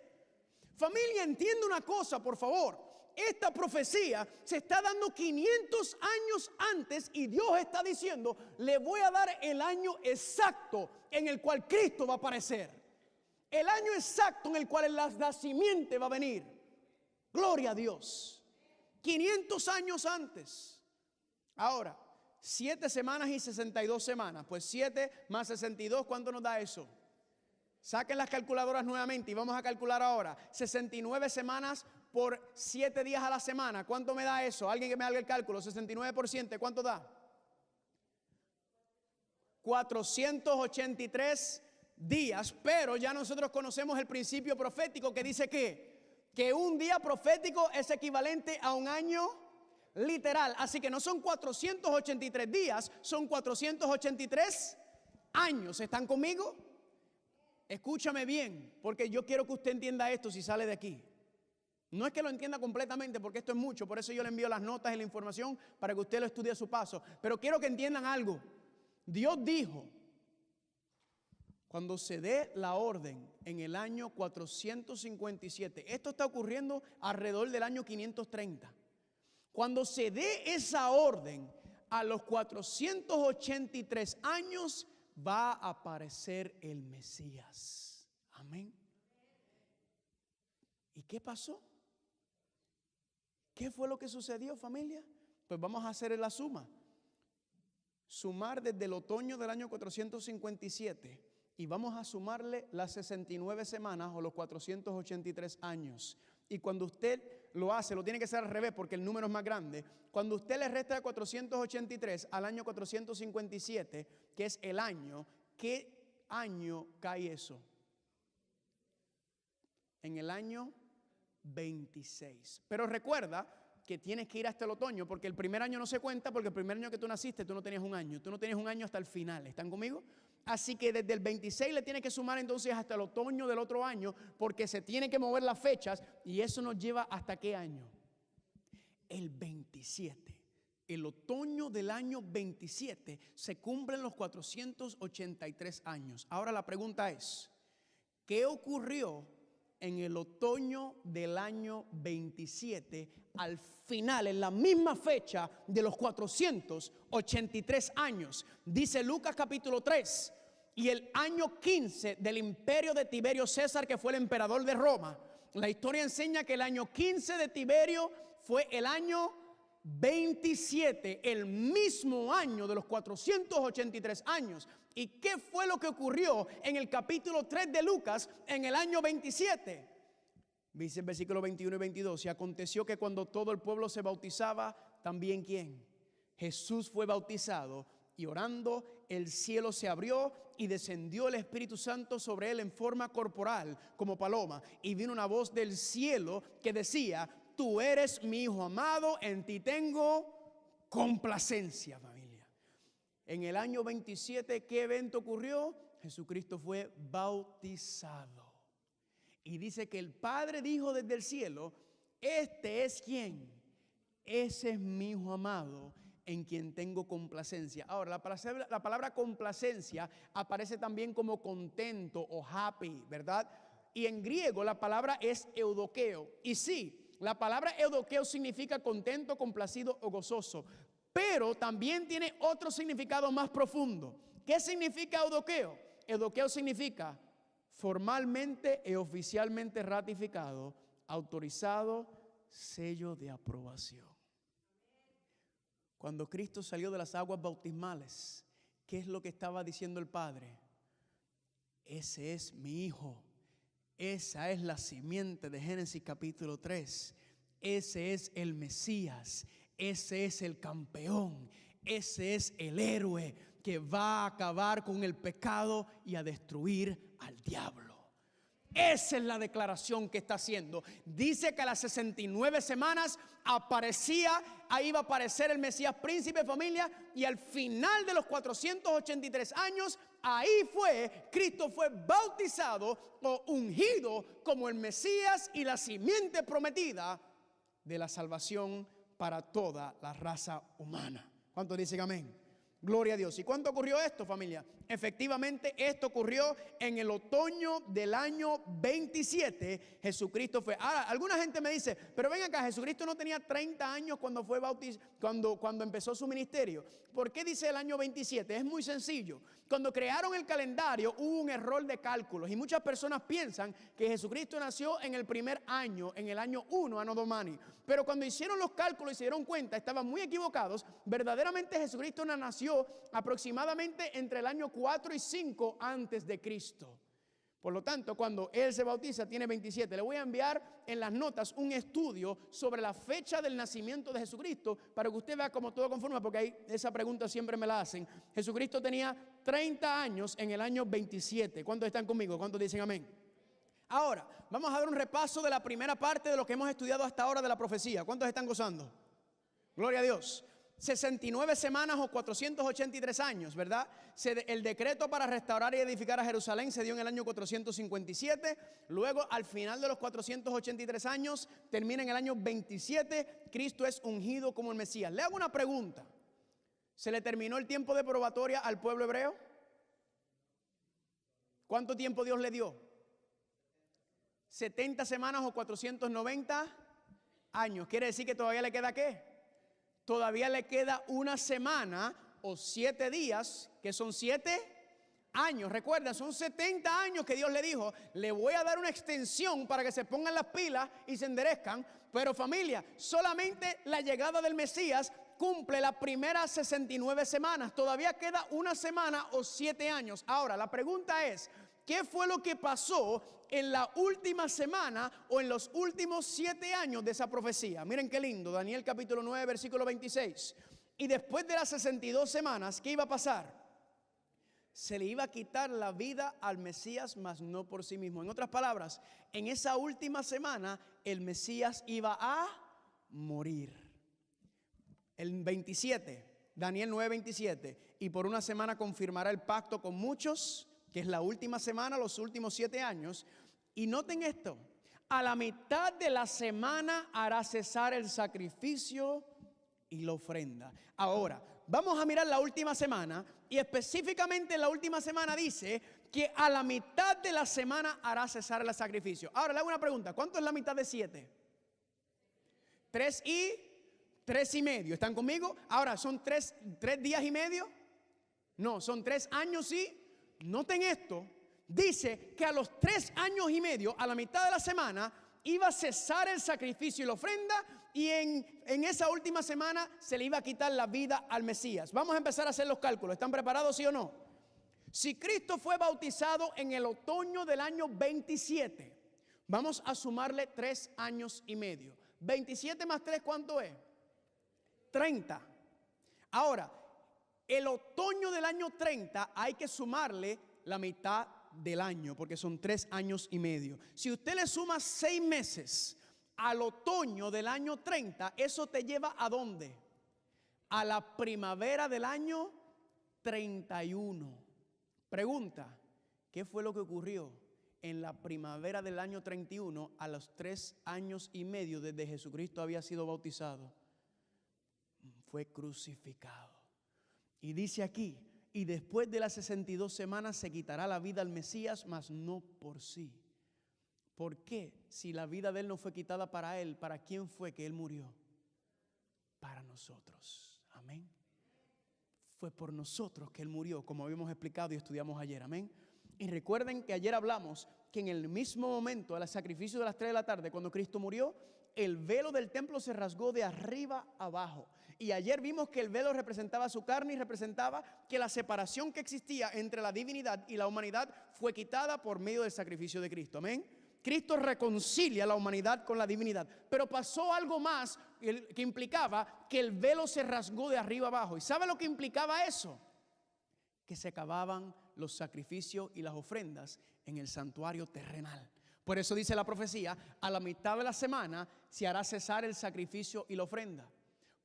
Familia, entiende una cosa, por favor. Esta profecía se está dando 500 años antes y Dios está diciendo: le voy a dar el año exacto en el cual Cristo va a aparecer. El año exacto en el cual el nacimiento va a venir. Gloria a Dios. 500 años antes. Ahora, 7 semanas y 62 semanas. Pues 7 más 62, ¿cuánto nos da eso? Saquen las calculadoras nuevamente y vamos a calcular ahora. 69 semanas por 7 días a la semana. ¿Cuánto me da eso? Alguien que me haga el cálculo. 69%, ¿cuánto da? 483 días. Pero ya nosotros conocemos el principio profético que dice que un día profético es equivalente a un año literal. Así que no son 483 días, son 483 años. ¿Están conmigo? Escúchame bien, porque yo quiero que usted entienda esto si sale de aquí. No es que lo entienda completamente, porque esto es mucho, por eso yo le envío las notas y la información para que usted lo estudie a su paso. Pero quiero que entiendan algo. Dios dijo, cuando se dé la orden en el año 457, esto está ocurriendo alrededor del año 530. Cuando se dé esa orden, a los 483 años va a aparecer el Mesías. Amén. ¿Y qué pasó? ¿Qué fue lo que sucedió, familia? Pues vamos a hacer la suma. Sumar desde el otoño del año 457 y vamos a sumarle las 69 semanas o los 483 años. Y cuando usted lo hace, lo tiene que hacer al revés porque el número es más grande. Cuando usted le resta de 483 al año 457, que es el año, ¿qué año cae eso? En el año 26. Pero recuerda que tienes que ir hasta el otoño, porque el primer año no se cuenta, porque el primer año que tú naciste, tú no tenías un año. Tú no tenías un año hasta el final. ¿Están conmigo? Así que desde el 26 le tienes que sumar entonces hasta el otoño del otro año, porque se tienen que mover las fechas, y eso nos lleva ¿hasta qué año? El 27. El otoño del año 27 se cumplen los 483 años. Ahora la pregunta es, ¿qué ocurrió en el otoño del año 27, al final, en la misma fecha de los 483 años? Dice Lucas capítulo 3, y el año 15 del imperio de Tiberio César, que fue el emperador de Roma. La historia enseña que el año 15 de Tiberio fue el año 27, el mismo año de los 483 años. ¿Y qué fue lo que ocurrió en el capítulo 3 de Lucas en el año 27? Dice el versículo 21 y 22, y aconteció que cuando todo el pueblo se bautizaba, también ¿quién? Jesús fue bautizado, y orando el cielo se abrió y descendió el Espíritu Santo sobre él en forma corporal como paloma, y vino una voz del cielo que decía: tú eres mi hijo amado, en ti tengo complacencia. Familia, en el año 27, ¿qué evento ocurrió? Jesucristo fue bautizado. Y dice que el Padre dijo desde el cielo: este es ¿quién? Ese es mi hijo amado, en quien tengo complacencia. Ahora, la palabra complacencia aparece también como contento o happy, ¿verdad? Y en griego la palabra es eudokeo. Y sí, la palabra eudoqueo significa contento, complacido o gozoso, pero también tiene otro significado más profundo. ¿Qué significa eudoqueo? Eudoqueo significa formalmente y oficialmente ratificado, autorizado, sello de aprobación. Cuando Cristo salió de las aguas bautismales, ¿qué es lo que estaba diciendo el Padre? Ese es mi Hijo. Esa es la simiente de Génesis capítulo 3. Ese es el Mesías. Ese es el campeón. Ese es el héroe que va a acabar con el pecado y a destruir al diablo. Esa es la declaración que está haciendo. Dice que a las 69 semanas ahí va a aparecer el Mesías príncipe, familia, y al final de los 483 años, Cristo fue bautizado o ungido como el Mesías y la simiente prometida de la salvación para toda la raza humana. ¿Cuántos dicen amén? Gloria a Dios. ¿Y cuándo ocurrió esto, familia? Efectivamente, esto ocurrió en el otoño del año 27. Jesucristo fue. Ahora, alguna gente me dice, pero ven acá, Jesucristo no tenía 30 años cuando fue cuando empezó su ministerio. ¿Por qué dice el año 27? Es muy sencillo. Cuando crearon el calendario hubo un error de cálculos y muchas personas piensan que Jesucristo nació en el primer año, en el año 1 Anno Domini. Pero cuando hicieron los cálculos y se dieron cuenta, estaban muy equivocados. Verdaderamente Jesucristo nació aproximadamente entre el año 4 y 5 antes de Cristo. Por lo tanto, cuando Él se bautiza tiene 27. Le voy a enviar en las notas un estudio sobre la fecha del nacimiento de Jesucristo para que usted vea cómo todo conforma, porque ahí esa pregunta siempre me la hacen. Jesucristo tenía 30 años en el año 27. ¿Cuántos están conmigo? ¿Cuántos dicen amén? Ahora, vamos a dar un repaso de la primera parte de lo que hemos estudiado hasta ahora de la profecía. ¿Cuántos están gozando? Gloria a Dios. 69 semanas o 483 años, ¿verdad? El decreto para restaurar y edificar a Jerusalén se dio en el año 457. Luego, al final de los 483 años, termina en el año 27. Cristo es ungido como el Mesías. Le hago una pregunta. ¿Se le terminó el tiempo de probatoria al pueblo hebreo? ¿Cuánto tiempo Dios le dio? 70 semanas o 490 años. ¿Quiere decir que todavía le queda qué? Todavía le queda una semana o 7 días, que son 7 años. Recuerda, son 70 años que Dios le dijo, le voy a dar una extensión para que se pongan las pilas y se enderezcan. Pero familia, solamente la llegada del Mesías cumple las primeras 69 semanas. Todavía queda una semana o 7 años. Ahora, la pregunta es, ¿qué fue lo que pasó en la última semana o en los últimos 7 años de esa profecía? Miren qué lindo, Daniel capítulo 9, versículo 26. Y después de las 62 semanas, ¿qué iba a pasar? Se le iba a quitar la vida al Mesías, mas no por sí mismo. En otras palabras, en esa última semana, el Mesías iba a morir. El 27, Daniel 9, 27. Y por una semana confirmará el pacto con muchos, que es la última semana, los últimos 7 años. Y noten esto, a la mitad de la semana hará cesar el sacrificio y la ofrenda. Ahora, vamos a mirar la última semana, y específicamente la última semana dice que a la mitad de la semana hará cesar el sacrificio. Ahora le hago una pregunta, ¿cuánto es la mitad de 7? 3 y medio, ¿están conmigo? Ahora, ¿son 3 días y medio? No, son 3 años y... Noten esto, dice que a los 3 años y medio, a la mitad de la semana, iba a cesar el sacrificio y la ofrenda, y en esa última semana se le iba a quitar la vida al Mesías. Vamos a empezar a hacer los cálculos. ¿Están preparados, sí o no? Si Cristo fue bautizado en el otoño del año 27, vamos a sumarle 3 años y medio. 27 más 3, ¿cuánto es? 30. Ahora, el otoño del año 30 hay que sumarle la mitad del año, porque son 3 años y medio. Si usted le suma 6 meses al otoño del año 30, eso te lleva ¿a dónde? A la primavera del año 31. Pregunta, ¿qué fue lo que ocurrió en la primavera del año 31 a los 3 años y medio desde Jesucristo había sido bautizado? Fue crucificado. Y dice aquí, y después de las 62 semanas se quitará la vida al Mesías, mas no por sí. ¿Por qué? Si la vida de él no fue quitada para él, ¿para quién fue que él murió? Para nosotros. Amén. Fue por nosotros que él murió, como habíamos explicado y estudiamos ayer. Amén. Y recuerden que ayer hablamos que en el mismo momento del sacrificio de las 3 de la tarde, cuando Cristo murió, el velo del templo se rasgó de arriba abajo. Y ayer vimos que el velo representaba su carne y representaba que la separación que existía entre la divinidad y la humanidad fue quitada por medio del sacrificio de Cristo. Amén. Cristo reconcilia a la humanidad con la divinidad. Pero pasó algo más que implicaba que el velo se rasgó de arriba abajo. ¿Y sabe lo que implicaba eso? Que se acababan los sacrificios y las ofrendas en el santuario terrenal. Por eso dice la profecía, a la mitad de la semana se hará cesar el sacrificio y la ofrenda.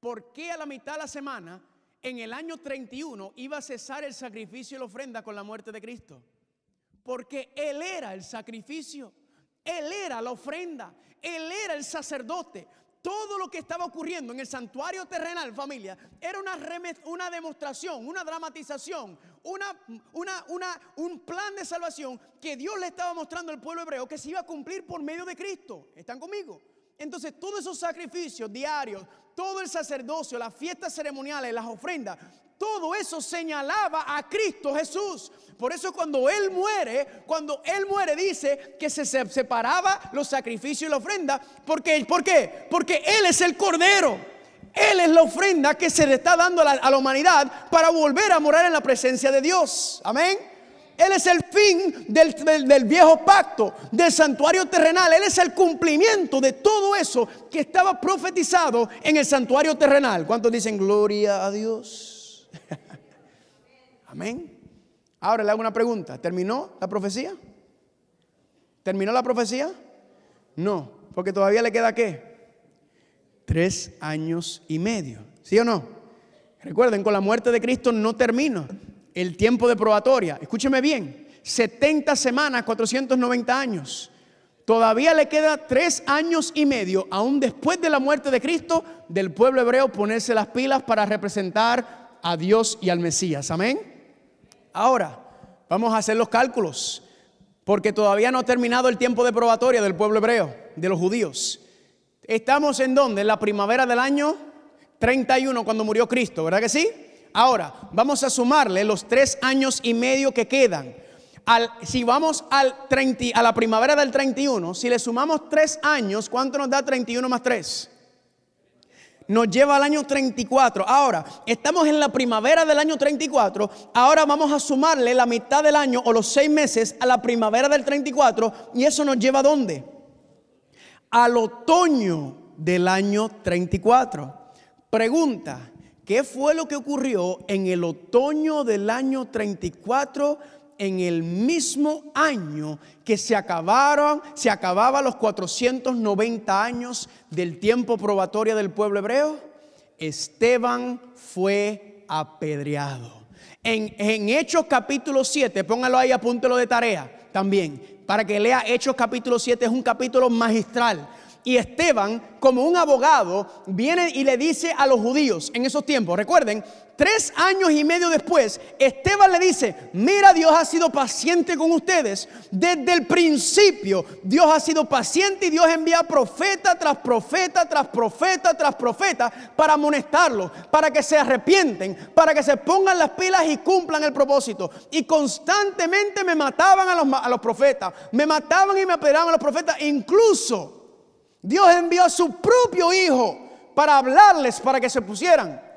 ¿Por qué a la mitad de la semana, en el año 31, iba a cesar el sacrificio y la ofrenda con la muerte de Cristo? Porque Él era el sacrificio, Él era la ofrenda, Él era el sacerdote. Todo lo que estaba ocurriendo en el santuario terrenal, familia, era una demostración, una dramatización, un plan de salvación que Dios le estaba mostrando al pueblo hebreo que se iba a cumplir por medio de Cristo. ¿Están conmigo? Entonces todos esos sacrificios diarios, todo el sacerdocio, las fiestas ceremoniales, las ofrendas, todo eso señalaba a Cristo Jesús. Por eso cuando Él muere dice que se separaba los sacrificios y la ofrenda. ¿Por qué? Porque Él es el Cordero. Él es la ofrenda que se le está dando a la humanidad para volver a morar en la presencia de Dios. Amén. Él es el fin del viejo pacto, del santuario terrenal. Él es el cumplimiento de todo eso que estaba profetizado en el santuario terrenal. ¿Cuántos dicen gloria a Dios? Amén. Ahora le hago una pregunta. ¿Terminó la profecía? ¿Terminó la profecía? No, porque todavía le queda ¿qué? 3 años y medio. ¿Sí o no? Recuerden, con la muerte de Cristo no termina el tiempo de probatoria. Escúcheme bien, 70 semanas, 490 años. Todavía le queda 3 años y medio, aún después de la muerte de Cristo, del pueblo hebreo ponerse las pilas para representar a Dios y al Mesías. Amén. Ahora, vamos a hacer los cálculos, porque todavía no ha terminado el tiempo de probatoria del pueblo hebreo, de los judíos. ¿Estamos en dónde? En la primavera del año 31, cuando murió Cristo, ¿verdad que sí? Ahora, vamos a sumarle los 3 años y medio que quedan. Si vamos a la primavera del 31, si le sumamos 3 años, ¿cuánto nos da 31 más 3? Nos lleva al año 34. Ahora, estamos en la primavera del año 34. Ahora vamos a sumarle la mitad del año o los 6 meses a la primavera del 34. ¿Y eso nos lleva a dónde? Al otoño del año 34. Pregunta: ¿qué fue lo que ocurrió en el otoño del año 34, en el mismo año que se acababan los 490 años del tiempo probatorio del pueblo hebreo? Esteban fue apedreado. En Hechos capítulo 7, póngalo ahí, apúntelo de tarea también, para que lea Hechos capítulo 7, es un capítulo magistral. Y Esteban, como un abogado, viene y le dice a los judíos en esos tiempos, recuerden, 3 años y medio después, Esteban le dice: mira, Dios ha sido paciente con ustedes desde el principio. Dios ha sido paciente y Dios envía profeta tras profeta, tras profeta, tras profeta para amonestarlos, para que se arrepienten, para que se pongan las pilas y cumplan el propósito. Y constantemente me mataban a los profetas, me mataban y me apedreaban a los profetas. Incluso Dios envió a su propio hijo para hablarles, para que se pusieran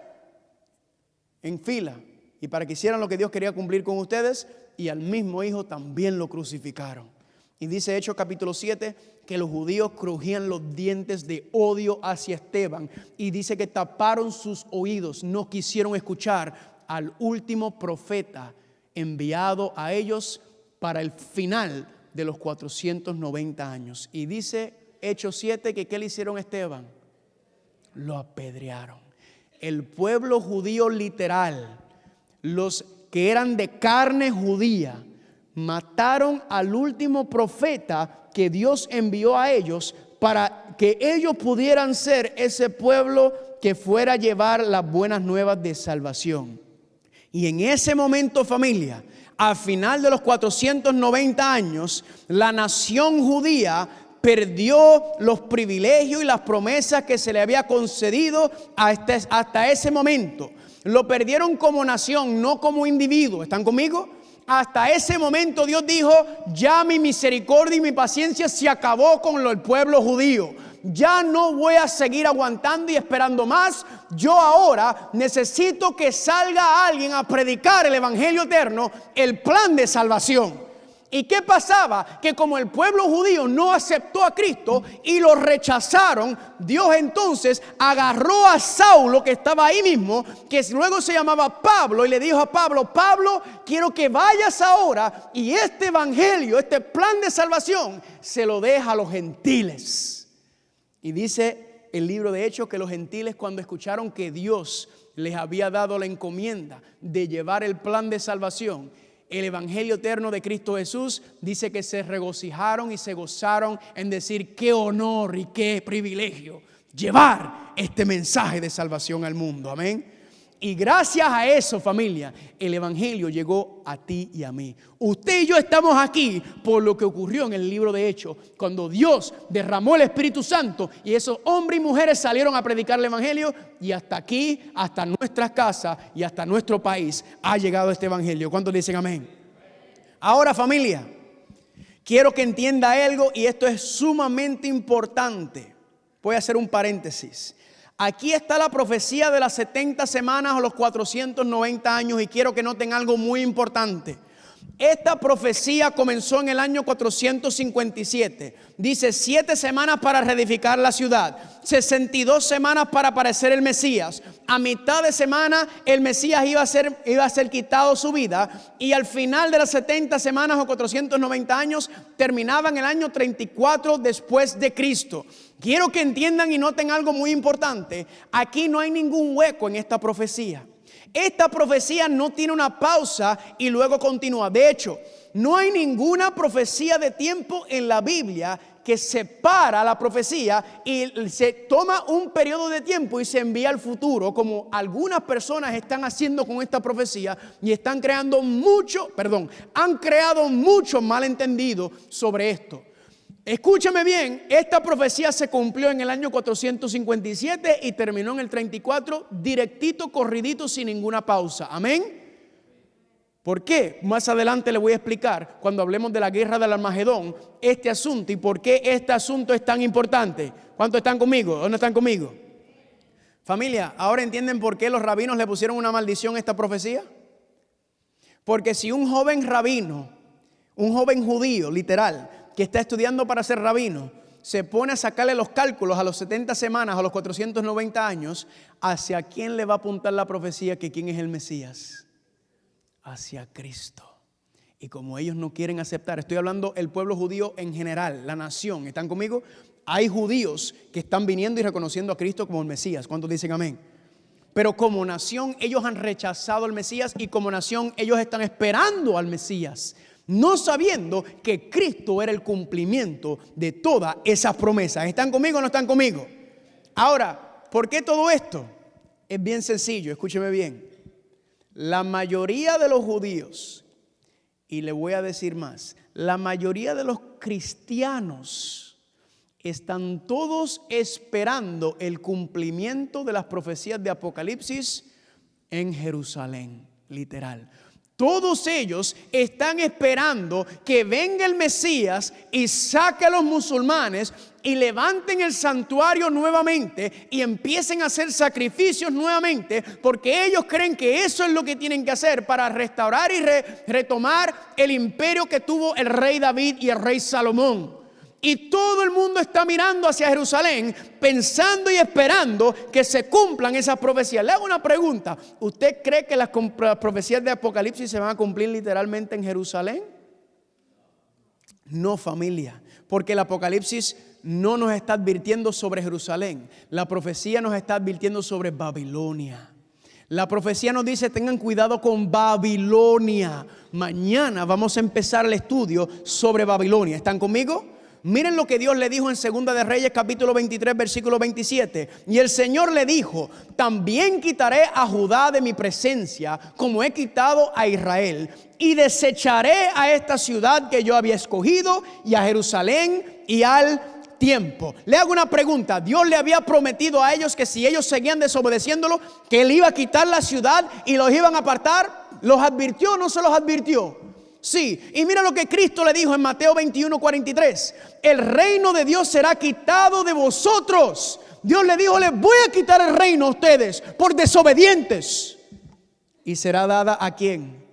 en fila y para que hicieran lo que Dios quería cumplir con ustedes, y al mismo hijo también lo crucificaron. Y dice Hechos capítulo 7 que los judíos crujían los dientes de odio hacia Esteban, y dice que taparon sus oídos, no quisieron escuchar al último profeta enviado a ellos para el final de los 490 años. Y dice Hechos 7 que ¿qué le hicieron a Esteban? Lo apedrearon. El pueblo judío literal, los que eran de carne judía, mataron al último profeta que Dios envió a ellos para que ellos pudieran ser ese pueblo que fuera a llevar las buenas nuevas de salvación. Y en ese momento, familia, al final de los 490 años, la nación judía perdió los privilegios y las promesas que se le había concedido hasta ese momento. Lo perdieron como nación, no como individuo. ¿Están conmigo? Hasta ese momento Dios dijo, ya mi misericordia y mi paciencia se acabó con el pueblo judío. Ya no voy a seguir aguantando y esperando más. Yo ahora necesito que salga alguien a predicar el evangelio eterno, el plan de salvación. ¿Y qué pasaba? Que como el pueblo judío no aceptó a Cristo y lo rechazaron, Dios entonces agarró a Saulo, que estaba ahí mismo, que luego se llamaba Pablo, y le dijo a Pablo, Pablo, quiero que vayas ahora y este evangelio, este plan de salvación, se lo deja a los gentiles. Y dice el libro de Hechos que los gentiles, cuando escucharon que Dios les había dado la encomienda de llevar el plan de salvación, el evangelio eterno de Cristo Jesús, dice que se regocijaron y se gozaron en decir qué honor y qué privilegio llevar este mensaje de salvación al mundo. Amén. Y gracias a eso, familia, el evangelio llegó a ti y a mí. Usted y yo estamos aquí por lo que ocurrió en el libro de Hechos, cuando Dios derramó el Espíritu Santo y esos hombres y mujeres salieron a predicar el evangelio, y hasta aquí, hasta nuestras casas y hasta nuestro país ha llegado este evangelio. ¿Cuántos dicen amén? Ahora, familia, quiero que entienda algo, y esto es sumamente importante. Voy a hacer un paréntesis. Aquí está la profecía de las 70 semanas o los 490 años, y quiero que noten algo muy importante. Esta profecía comenzó en el año 457. Dice 7 semanas para reedificar la ciudad, 62 semanas para aparecer el Mesías. A mitad de semana el Mesías iba a ser quitado su vida, y al final de las 70 semanas o 490 años terminaba en el año 34 después de Cristo. Quiero que entiendan y noten algo muy importante. Aquí no hay ningún hueco en esta profecía. Esta profecía no tiene una pausa y luego continúa. De hecho, no hay ninguna profecía de tiempo en la Biblia que separa la profecía y se toma un periodo de tiempo y se envía al futuro, como algunas personas están haciendo con esta profecía, y han creado mucho malentendido sobre esto. Escúchame bien, esta profecía se cumplió en el año 457 y terminó en el 34, directito, corridito, sin ninguna pausa. Amén. ¿Por qué? Más adelante le voy a explicar, cuando hablemos de la guerra del Armagedón, este asunto y por qué este asunto es tan importante. ¿Cuántos están conmigo? ¿Dónde están conmigo? Familia, ¿ahora entienden por qué los rabinos le pusieron una maldición a esta profecía? Porque si un joven rabino, un joven judío, literal, que está estudiando para ser rabino, se pone a sacarle los cálculos a los 70 semanas, a los 490 años, ¿hacia quién le va a apuntar la profecía que quién es el Mesías? Hacia Cristo. Y como ellos no quieren aceptar, estoy hablando el pueblo judío en general, la nación, ¿están conmigo? Hay judíos que están viniendo y reconociendo a Cristo como el Mesías. ¿Cuántos dicen amén? Pero como nación ellos han rechazado al Mesías, y como nación ellos están esperando al Mesías, no sabiendo que Cristo era el cumplimiento de todas esas promesas. ¿Están conmigo o no están conmigo? Ahora, ¿por qué todo esto? Es bien sencillo, escúcheme bien. La mayoría de los judíos, y le voy a decir más, la mayoría de los cristianos están todos esperando el cumplimiento de las profecías de Apocalipsis en Jerusalén, literal. Todos ellos están esperando que venga el Mesías y saque a los musulmanes y levanten el santuario nuevamente y empiecen a hacer sacrificios nuevamente, porque ellos creen que eso es lo que tienen que hacer para restaurar y retomar el imperio que tuvo el rey David y el rey Salomón. Y todo el mundo está mirando hacia Jerusalén, pensando y esperando que se cumplan esas profecías. Le hago una pregunta. ¿Usted cree que las profecías de Apocalipsis se van a cumplir literalmente en Jerusalén? No, familia, porque el Apocalipsis no nos está advirtiendo sobre Jerusalén. La profecía nos está advirtiendo sobre Babilonia. La profecía nos dice: tengan cuidado con Babilonia. Mañana vamos a empezar el estudio sobre Babilonia. ¿Están conmigo? Miren lo que Dios le dijo en Segunda de Reyes capítulo 23 versículo 27. Y el Señor le dijo: también quitaré a Judá de mi presencia, como he quitado a Israel, y desecharé a esta ciudad que yo había escogido, y a Jerusalén y al tiempo. Le hago una pregunta. Dios le había prometido a ellos que si ellos seguían desobedeciéndolo, que Él iba a quitar la ciudad y los iban a apartar. ¿Los advirtió o no se los advirtió? Sí, y mira lo que Cristo le dijo en Mateo 21:43. El reino de Dios será quitado de vosotros. Dios le dijo, les voy a quitar el reino a ustedes por desobedientes. Y será dada ¿a quién?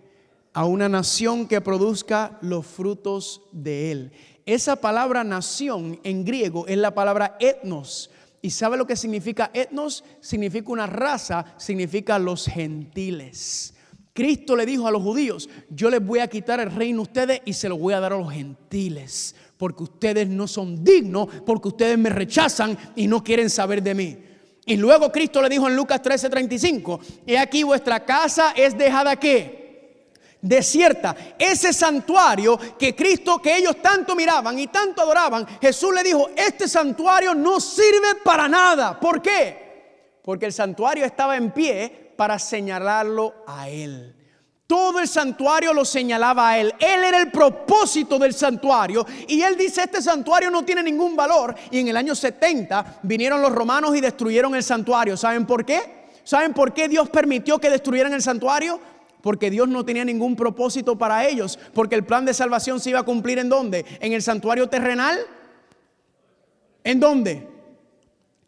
A una nación que produzca los frutos de él. Esa palabra nación en griego es la palabra etnos. ¿Y sabe lo que significa etnos? Significa una raza, significa los gentiles. Cristo le dijo a los judíos, yo les voy a quitar el reino a ustedes y se lo voy a dar a los gentiles, porque ustedes no son dignos, porque ustedes me rechazan y no quieren saber de mí. Y luego Cristo le dijo en Lucas 13:35, he aquí vuestra casa es dejada ¿qué? Desierta. Ese santuario que ellos tanto miraban y tanto adoraban, Jesús le dijo, este santuario no sirve para nada. ¿Por qué? Porque el santuario estaba en pie para señalarlo a él. Todo el santuario lo señalaba a él. Él era el propósito del santuario. Y él dice, este santuario no tiene ningún valor. Y en el año 70 vinieron los romanos y destruyeron el santuario. ¿Saben por qué? ¿Saben por qué Dios permitió que destruyeran el santuario? Porque Dios no tenía ningún propósito para ellos. Porque el plan de salvación se iba a cumplir ¿en dónde? ¿En el santuario terrenal? ¿En dónde?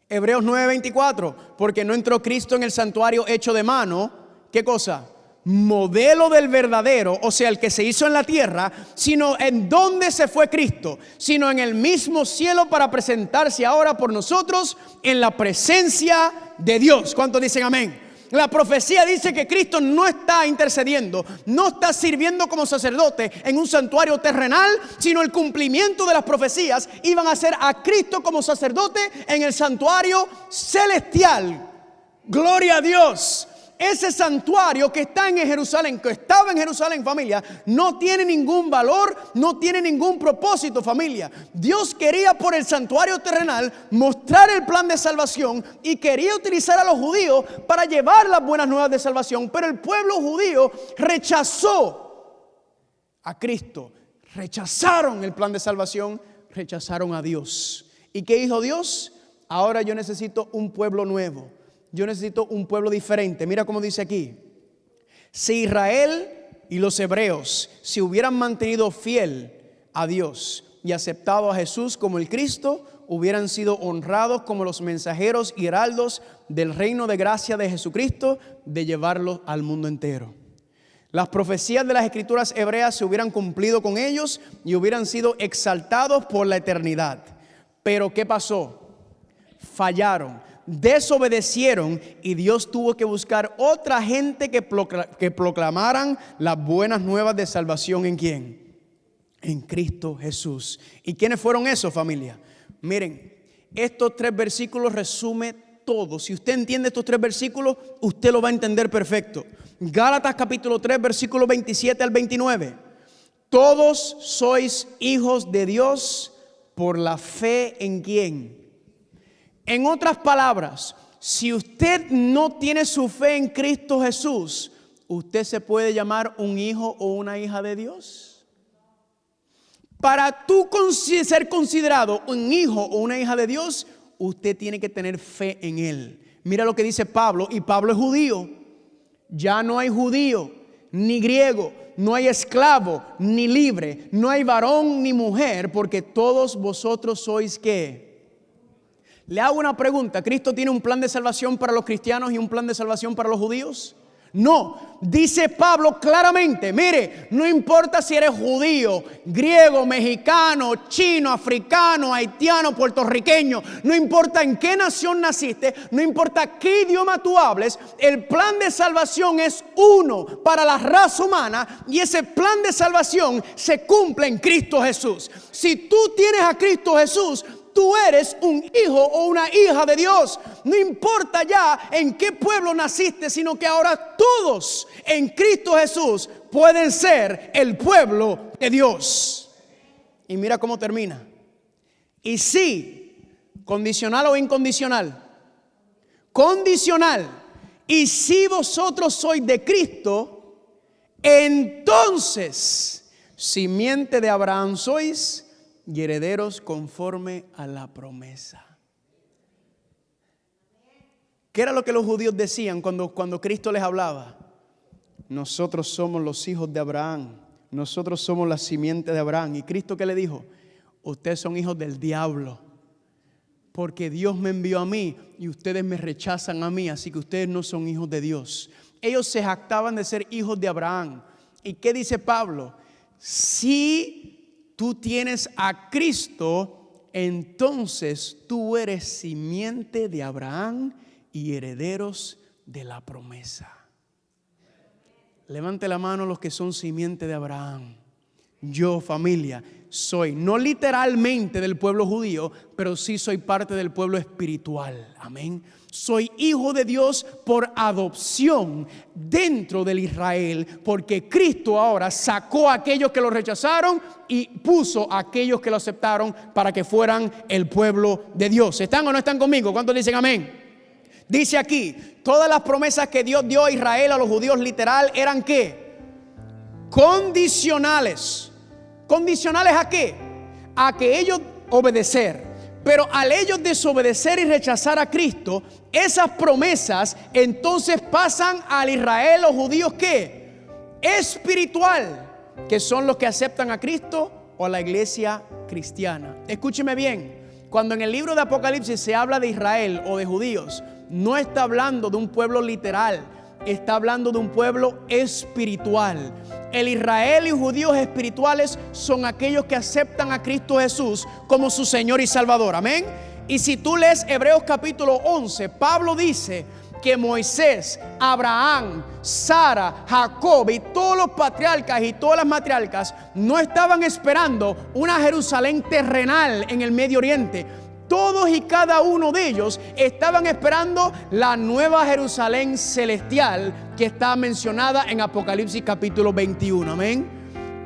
Hebreos 9:24, porque no entró Cristo en el santuario hecho de mano, ¿qué cosa? Modelo del verdadero, o sea, el que se hizo en la tierra, sino en dónde se fue Cristo, sino en el mismo cielo para presentarse ahora por nosotros en la presencia de Dios. ¿Cuántos dicen amén? La profecía dice que Cristo no está intercediendo, no está sirviendo como sacerdote en un santuario terrenal, sino el cumplimiento de las profecías iban a ser a Cristo como sacerdote en el santuario celestial. Gloria a Dios. Ese santuario que está en Jerusalén, que estaba en Jerusalén, familia, no tiene ningún valor, no tiene ningún propósito, familia. Dios quería por el santuario terrenal mostrar el plan de salvación y quería utilizar a los judíos para llevar las buenas nuevas de salvación. Pero el pueblo judío rechazó a Cristo, rechazaron el plan de salvación, rechazaron a Dios. ¿Y qué dijo Dios? Ahora yo necesito un pueblo nuevo. Yo necesito un pueblo diferente. Mira cómo dice aquí. Si Israel y los hebreos se hubieran mantenido fiel a Dios y aceptado a Jesús como el Cristo, hubieran sido honrados como los mensajeros y heraldos del reino de gracia de Jesucristo, de llevarlo al mundo entero. Las profecías de las escrituras hebreas se hubieran cumplido con ellos y hubieran sido exaltados por la eternidad. Pero ¿qué pasó? Fallaron. Desobedecieron y Dios tuvo que buscar otra gente que proclamaran las buenas nuevas de salvación. ¿En quién? En Cristo Jesús. ¿Y quiénes fueron esos, familia? Miren, estos 3 versículos resumen todo. Si usted entiende estos 3 versículos, usted lo va a entender perfecto. Gálatas capítulo 3, versículo 27 al 29. Todos sois hijos de Dios por la fe en quién. En otras palabras, si usted no tiene su fe en Cristo Jesús, ¿usted se puede llamar un hijo o una hija de Dios? Para tú ser considerado un hijo o una hija de Dios, usted tiene que tener fe en Él. Mira lo que dice Pablo, y Pablo es judío. Ya no hay judío ni griego, no hay esclavo ni libre, no hay varón ni mujer, porque todos vosotros sois ¿qué? Le hago una pregunta. ¿Cristo tiene un plan de salvación para los cristianos y un plan de salvación para los judíos? No, dice Pablo claramente, mire, no importa si eres judío, griego, mexicano, chino, africano, haitiano, puertorriqueño, no importa en qué nación naciste, no importa qué idioma tú hables, el plan de salvación es uno para la raza humana y ese plan de salvación se cumple en Cristo Jesús. Si tú tienes a Cristo Jesús, tú eres un hijo o una hija de Dios. No importa ya en qué pueblo naciste, sino que ahora todos en Cristo Jesús pueden ser el pueblo de Dios. Y mira cómo termina. Y sí, condicional o incondicional. Condicional. Y si vosotros sois de Cristo, entonces simiente de Abraham sois y herederos conforme a la promesa. ¿Qué era lo que los judíos decían cuando Cristo les hablaba? Nosotros somos los hijos de Abraham, nosotros somos la simiente de Abraham. ¿Y Cristo qué le dijo? Ustedes son hijos del diablo, porque Dios me envió a mí y ustedes me rechazan a mí, así que ustedes no son hijos de Dios. Ellos se jactaban de ser hijos de Abraham. ¿Y qué dice Pablo? Si tú tienes a Cristo, entonces tú eres simiente de Abraham y herederos de la promesa. Levante la mano los que son simiente de Abraham. Yo, familia, soy no literalmente del pueblo judío, pero sí soy parte del pueblo espiritual. Amén. Soy hijo de Dios por adopción dentro del Israel, porque Cristo ahora sacó a aquellos que lo rechazaron y puso a aquellos que lo aceptaron para que fueran el pueblo de Dios. ¿Están o no están conmigo? ¿Cuántos dicen amén? Dice aquí, todas las promesas que Dios dio a Israel, a los judíos literal, eran ¿qué? Condicionales. ¿Condicionales a qué? A que ellos obedecer. Pero al ellos desobedecer y rechazar a Cristo, esas promesas entonces pasan al Israel, los judíos ¿qué? Espiritual, que son los que aceptan a Cristo o a la iglesia cristiana. Escúcheme bien, cuando en el libro de Apocalipsis se habla de Israel o de judíos, no está hablando de un pueblo literal, está hablando de un pueblo espiritual. El Israel y judíos espirituales son aquellos que aceptan a Cristo Jesús como su Señor y Salvador. Amén. Y si tú lees Hebreos capítulo 11, Pablo dice que Moisés, Abraham, Sara, Jacob y todos los patriarcas y todas las matriarcas no estaban esperando una Jerusalén terrenal en el Medio Oriente. Todos y cada uno de ellos estaban esperando la nueva Jerusalén celestial que está mencionada en Apocalipsis capítulo 21. Amén.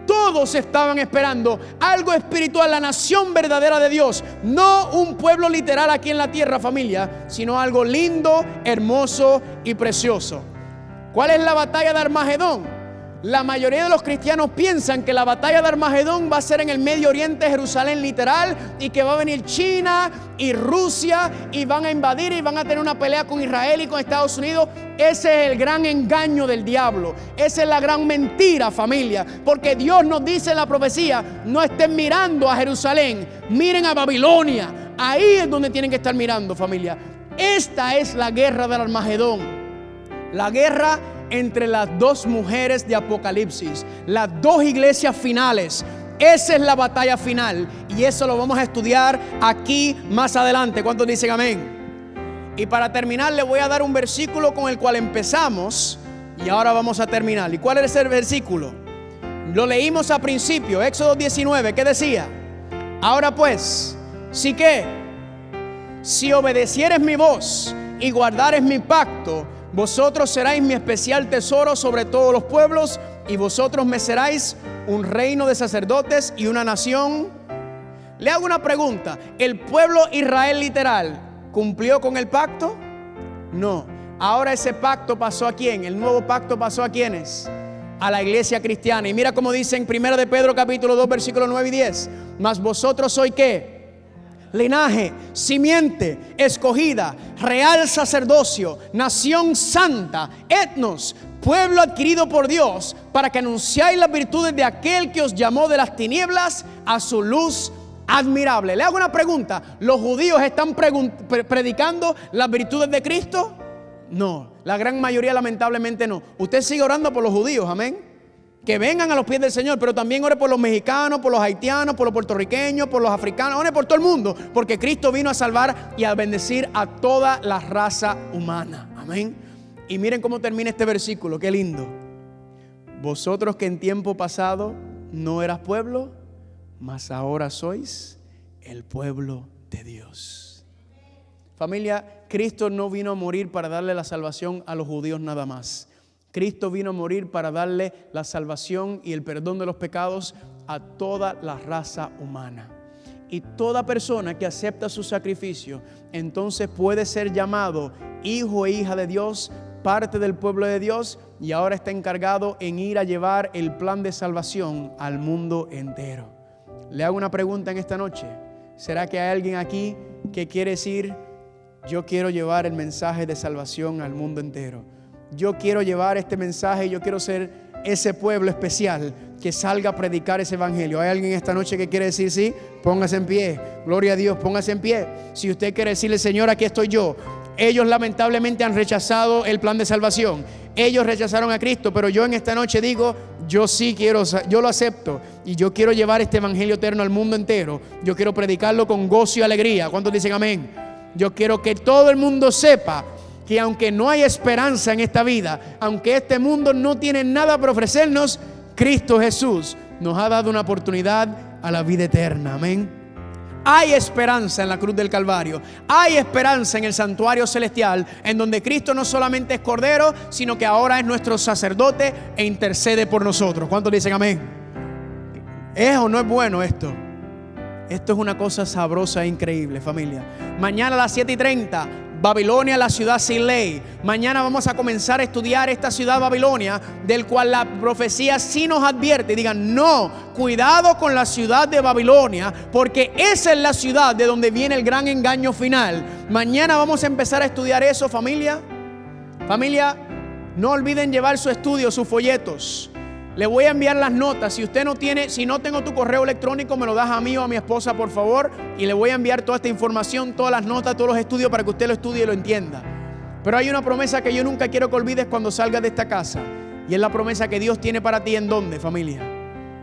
Todos estaban esperando algo espiritual, la nación verdadera de Dios. No un pueblo literal aquí en la tierra, familia, sino algo lindo, hermoso y precioso. ¿Cuál es la batalla de Armagedón? La mayoría de los cristianos piensan que la batalla de Armagedón va a ser en el Medio Oriente, Jerusalén literal, y que va a venir China y Rusia y van a invadir y van a tener una pelea con Israel y con Estados Unidos. Ese es el gran engaño del diablo. Esa es la gran mentira, familia, porque Dios nos dice en la profecía: no estén mirando a Jerusalén, miren a Babilonia. Ahí es donde tienen que estar mirando, familia. Esta es la guerra del Armagedón, la guerra entre las dos mujeres de Apocalipsis, las dos iglesias finales. Esa es la batalla final y eso lo vamos a estudiar aquí más adelante. ¿Cuántos dicen amén? Y para terminar le voy a dar un versículo con el cual empezamos y ahora vamos a terminar. ¿Y cuál es el versículo? Lo leímos al principio, Éxodo 19. ¿Qué decía? Ahora pues, ¿sí qué? Si obedecieres mi voz y guardares mi pacto, vosotros seréis mi especial tesoro sobre todos los pueblos, y vosotros me seréis un reino de sacerdotes y una nación. Le hago una pregunta: ¿el pueblo Israel literal cumplió con el pacto? No. Ahora ese pacto pasó ¿a quién? El nuevo pacto pasó ¿a quiénes? A la iglesia cristiana. Y mira cómo dice en 1 de Pedro capítulo 2 versículos 9 y 10: mas vosotros sois ¿qué? Linaje, simiente, escogida, real sacerdocio, nación santa, etnos, pueblo adquirido por Dios, para que anunciáis las virtudes de aquel que os llamó de las tinieblas a su luz admirable. Le hago una pregunta: ¿los judíos están predicando las virtudes de Cristo? No, la gran mayoría lamentablemente no. Usted sigue orando por los judíos, amén, que vengan a los pies del Señor, pero también ore por los mexicanos, por los haitianos, por los puertorriqueños, por los africanos, ore por todo el mundo, porque Cristo vino a salvar y a bendecir a toda la raza humana. Amén. Y miren cómo termina este versículo, qué lindo. Vosotros que en tiempo pasado no eras pueblo, mas ahora sois el pueblo de Dios. Familia, Cristo no vino a morir para darle la salvación a los judíos nada más. Cristo vino a morir para darle la salvación y el perdón de los pecados a toda la raza humana. Y toda persona que acepta su sacrificio, entonces puede ser llamado hijo e hija de Dios, parte del pueblo de Dios, y ahora está encargado en ir a llevar el plan de salvación al mundo entero. Le hago una pregunta en esta noche: ¿será que hay alguien aquí que quiere decir: yo quiero llevar el mensaje de salvación al mundo entero? Yo quiero llevar este mensaje, yo quiero ser ese pueblo especial que salga a predicar ese evangelio. ¿Hay alguien esta noche que quiere decir sí? Póngase en pie. Gloria a Dios, póngase en pie. Si usted quiere decirle, Señor, aquí estoy yo. Ellos lamentablemente han rechazado el plan de salvación. Ellos rechazaron a Cristo, pero yo en esta noche digo, yo sí quiero, yo lo acepto y yo quiero llevar este evangelio eterno al mundo entero. Yo quiero predicarlo con gozo y alegría. ¿Cuántos dicen amén? Yo quiero que todo el mundo sepa que aunque no hay esperanza en esta vida, aunque este mundo no tiene nada para ofrecernos, Cristo Jesús nos ha dado una oportunidad a la vida eterna. Amén. Hay esperanza en la cruz del Calvario. Hay esperanza en el santuario celestial, en donde Cristo no solamente es Cordero, sino que ahora es nuestro sacerdote e intercede por nosotros. ¿Cuántos dicen amén? ¿Es o no es bueno esto? Esto es una cosa sabrosa e increíble, familia. Mañana a las 7:30, Babilonia, la ciudad sin ley. Mañana vamos a comenzar a estudiar esta ciudad Babilonia, del cual la profecía sí nos advierte. Digan, no, cuidado con la ciudad de Babilonia, porque esa es la ciudad de donde viene el gran engaño final. Mañana vamos a empezar a estudiar eso, familia. Familia, no olviden llevar su estudio, sus folletos. Le voy a enviar las notas. Si usted no tiene, si no tengo tu correo electrónico, me lo das a mí o a mi esposa, por favor. Y le voy a enviar toda esta información, todas las notas, todos los estudios para que usted lo estudie y lo entienda. Pero hay una promesa que yo nunca quiero que olvides cuando salgas de esta casa. Y es la promesa que Dios tiene para ti. ¿En dónde, familia?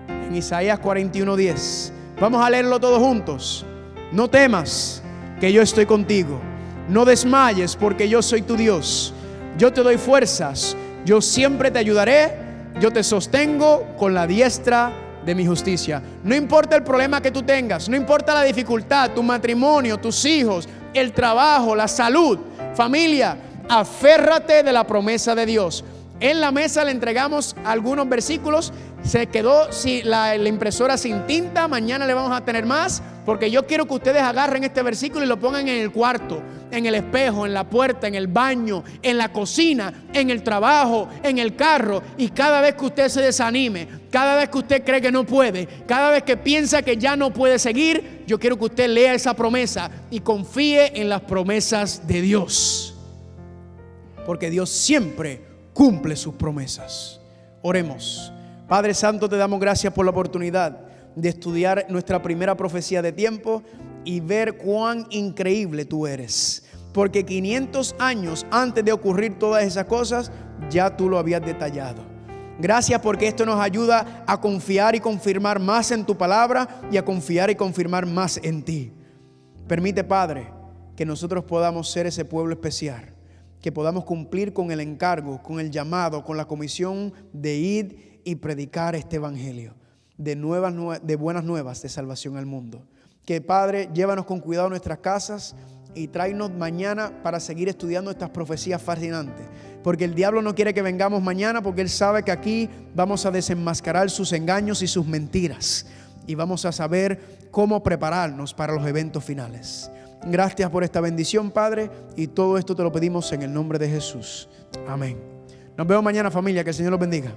En Isaías 41:10. Vamos a leerlo todos juntos. No temas, que yo estoy contigo. No desmayes, porque yo soy tu Dios. Yo te doy fuerzas. Yo siempre te ayudaré. Yo te sostengo con la diestra de mi justicia. No importa el problema que tú tengas, no importa la dificultad, tu matrimonio, tus hijos, el trabajo, la salud, familia, aférrate de la promesa de Dios. En la mesa le entregamos algunos versículos. Se quedó la impresora sin tinta. Mañana le vamos a tener más, porque yo quiero que ustedes agarren este versículo y lo pongan en el cuarto, en el espejo, en la puerta, en el baño, en la cocina, en el trabajo, en el carro. Y cada vez que usted se desanime, cada vez que usted cree que no puede, cada vez que piensa que ya no puede seguir, yo quiero que usted lea esa promesa y confíe en las promesas de Dios, porque Dios siempre cumple sus promesas. Oremos. Padre Santo, te damos gracias por la oportunidad de estudiar nuestra primera profecía de tiempo y ver cuán increíble tú eres. Porque 500 años antes de ocurrir todas esas cosas, ya tú lo habías detallado. Gracias porque esto nos ayuda a confiar y confirmar más en tu palabra y a confiar y confirmar más en ti. Permite, Padre, que nosotros podamos ser ese pueblo especial, que podamos cumplir con el encargo, con el llamado, con la comisión de ir y predicar este evangelio de buenas nuevas de salvación al mundo. Que, Padre, llévanos con cuidado a nuestras casas y tráenos mañana para seguir estudiando estas profecías fascinantes. Porque el diablo no quiere que vengamos mañana, porque él sabe que aquí vamos a desenmascarar sus engaños y sus mentiras. Y vamos a saber cómo prepararnos para los eventos finales. Gracias por esta bendición, Padre, y todo esto te lo pedimos en el nombre de Jesús. Amén. Nos vemos mañana, familia. Que el Señor los bendiga.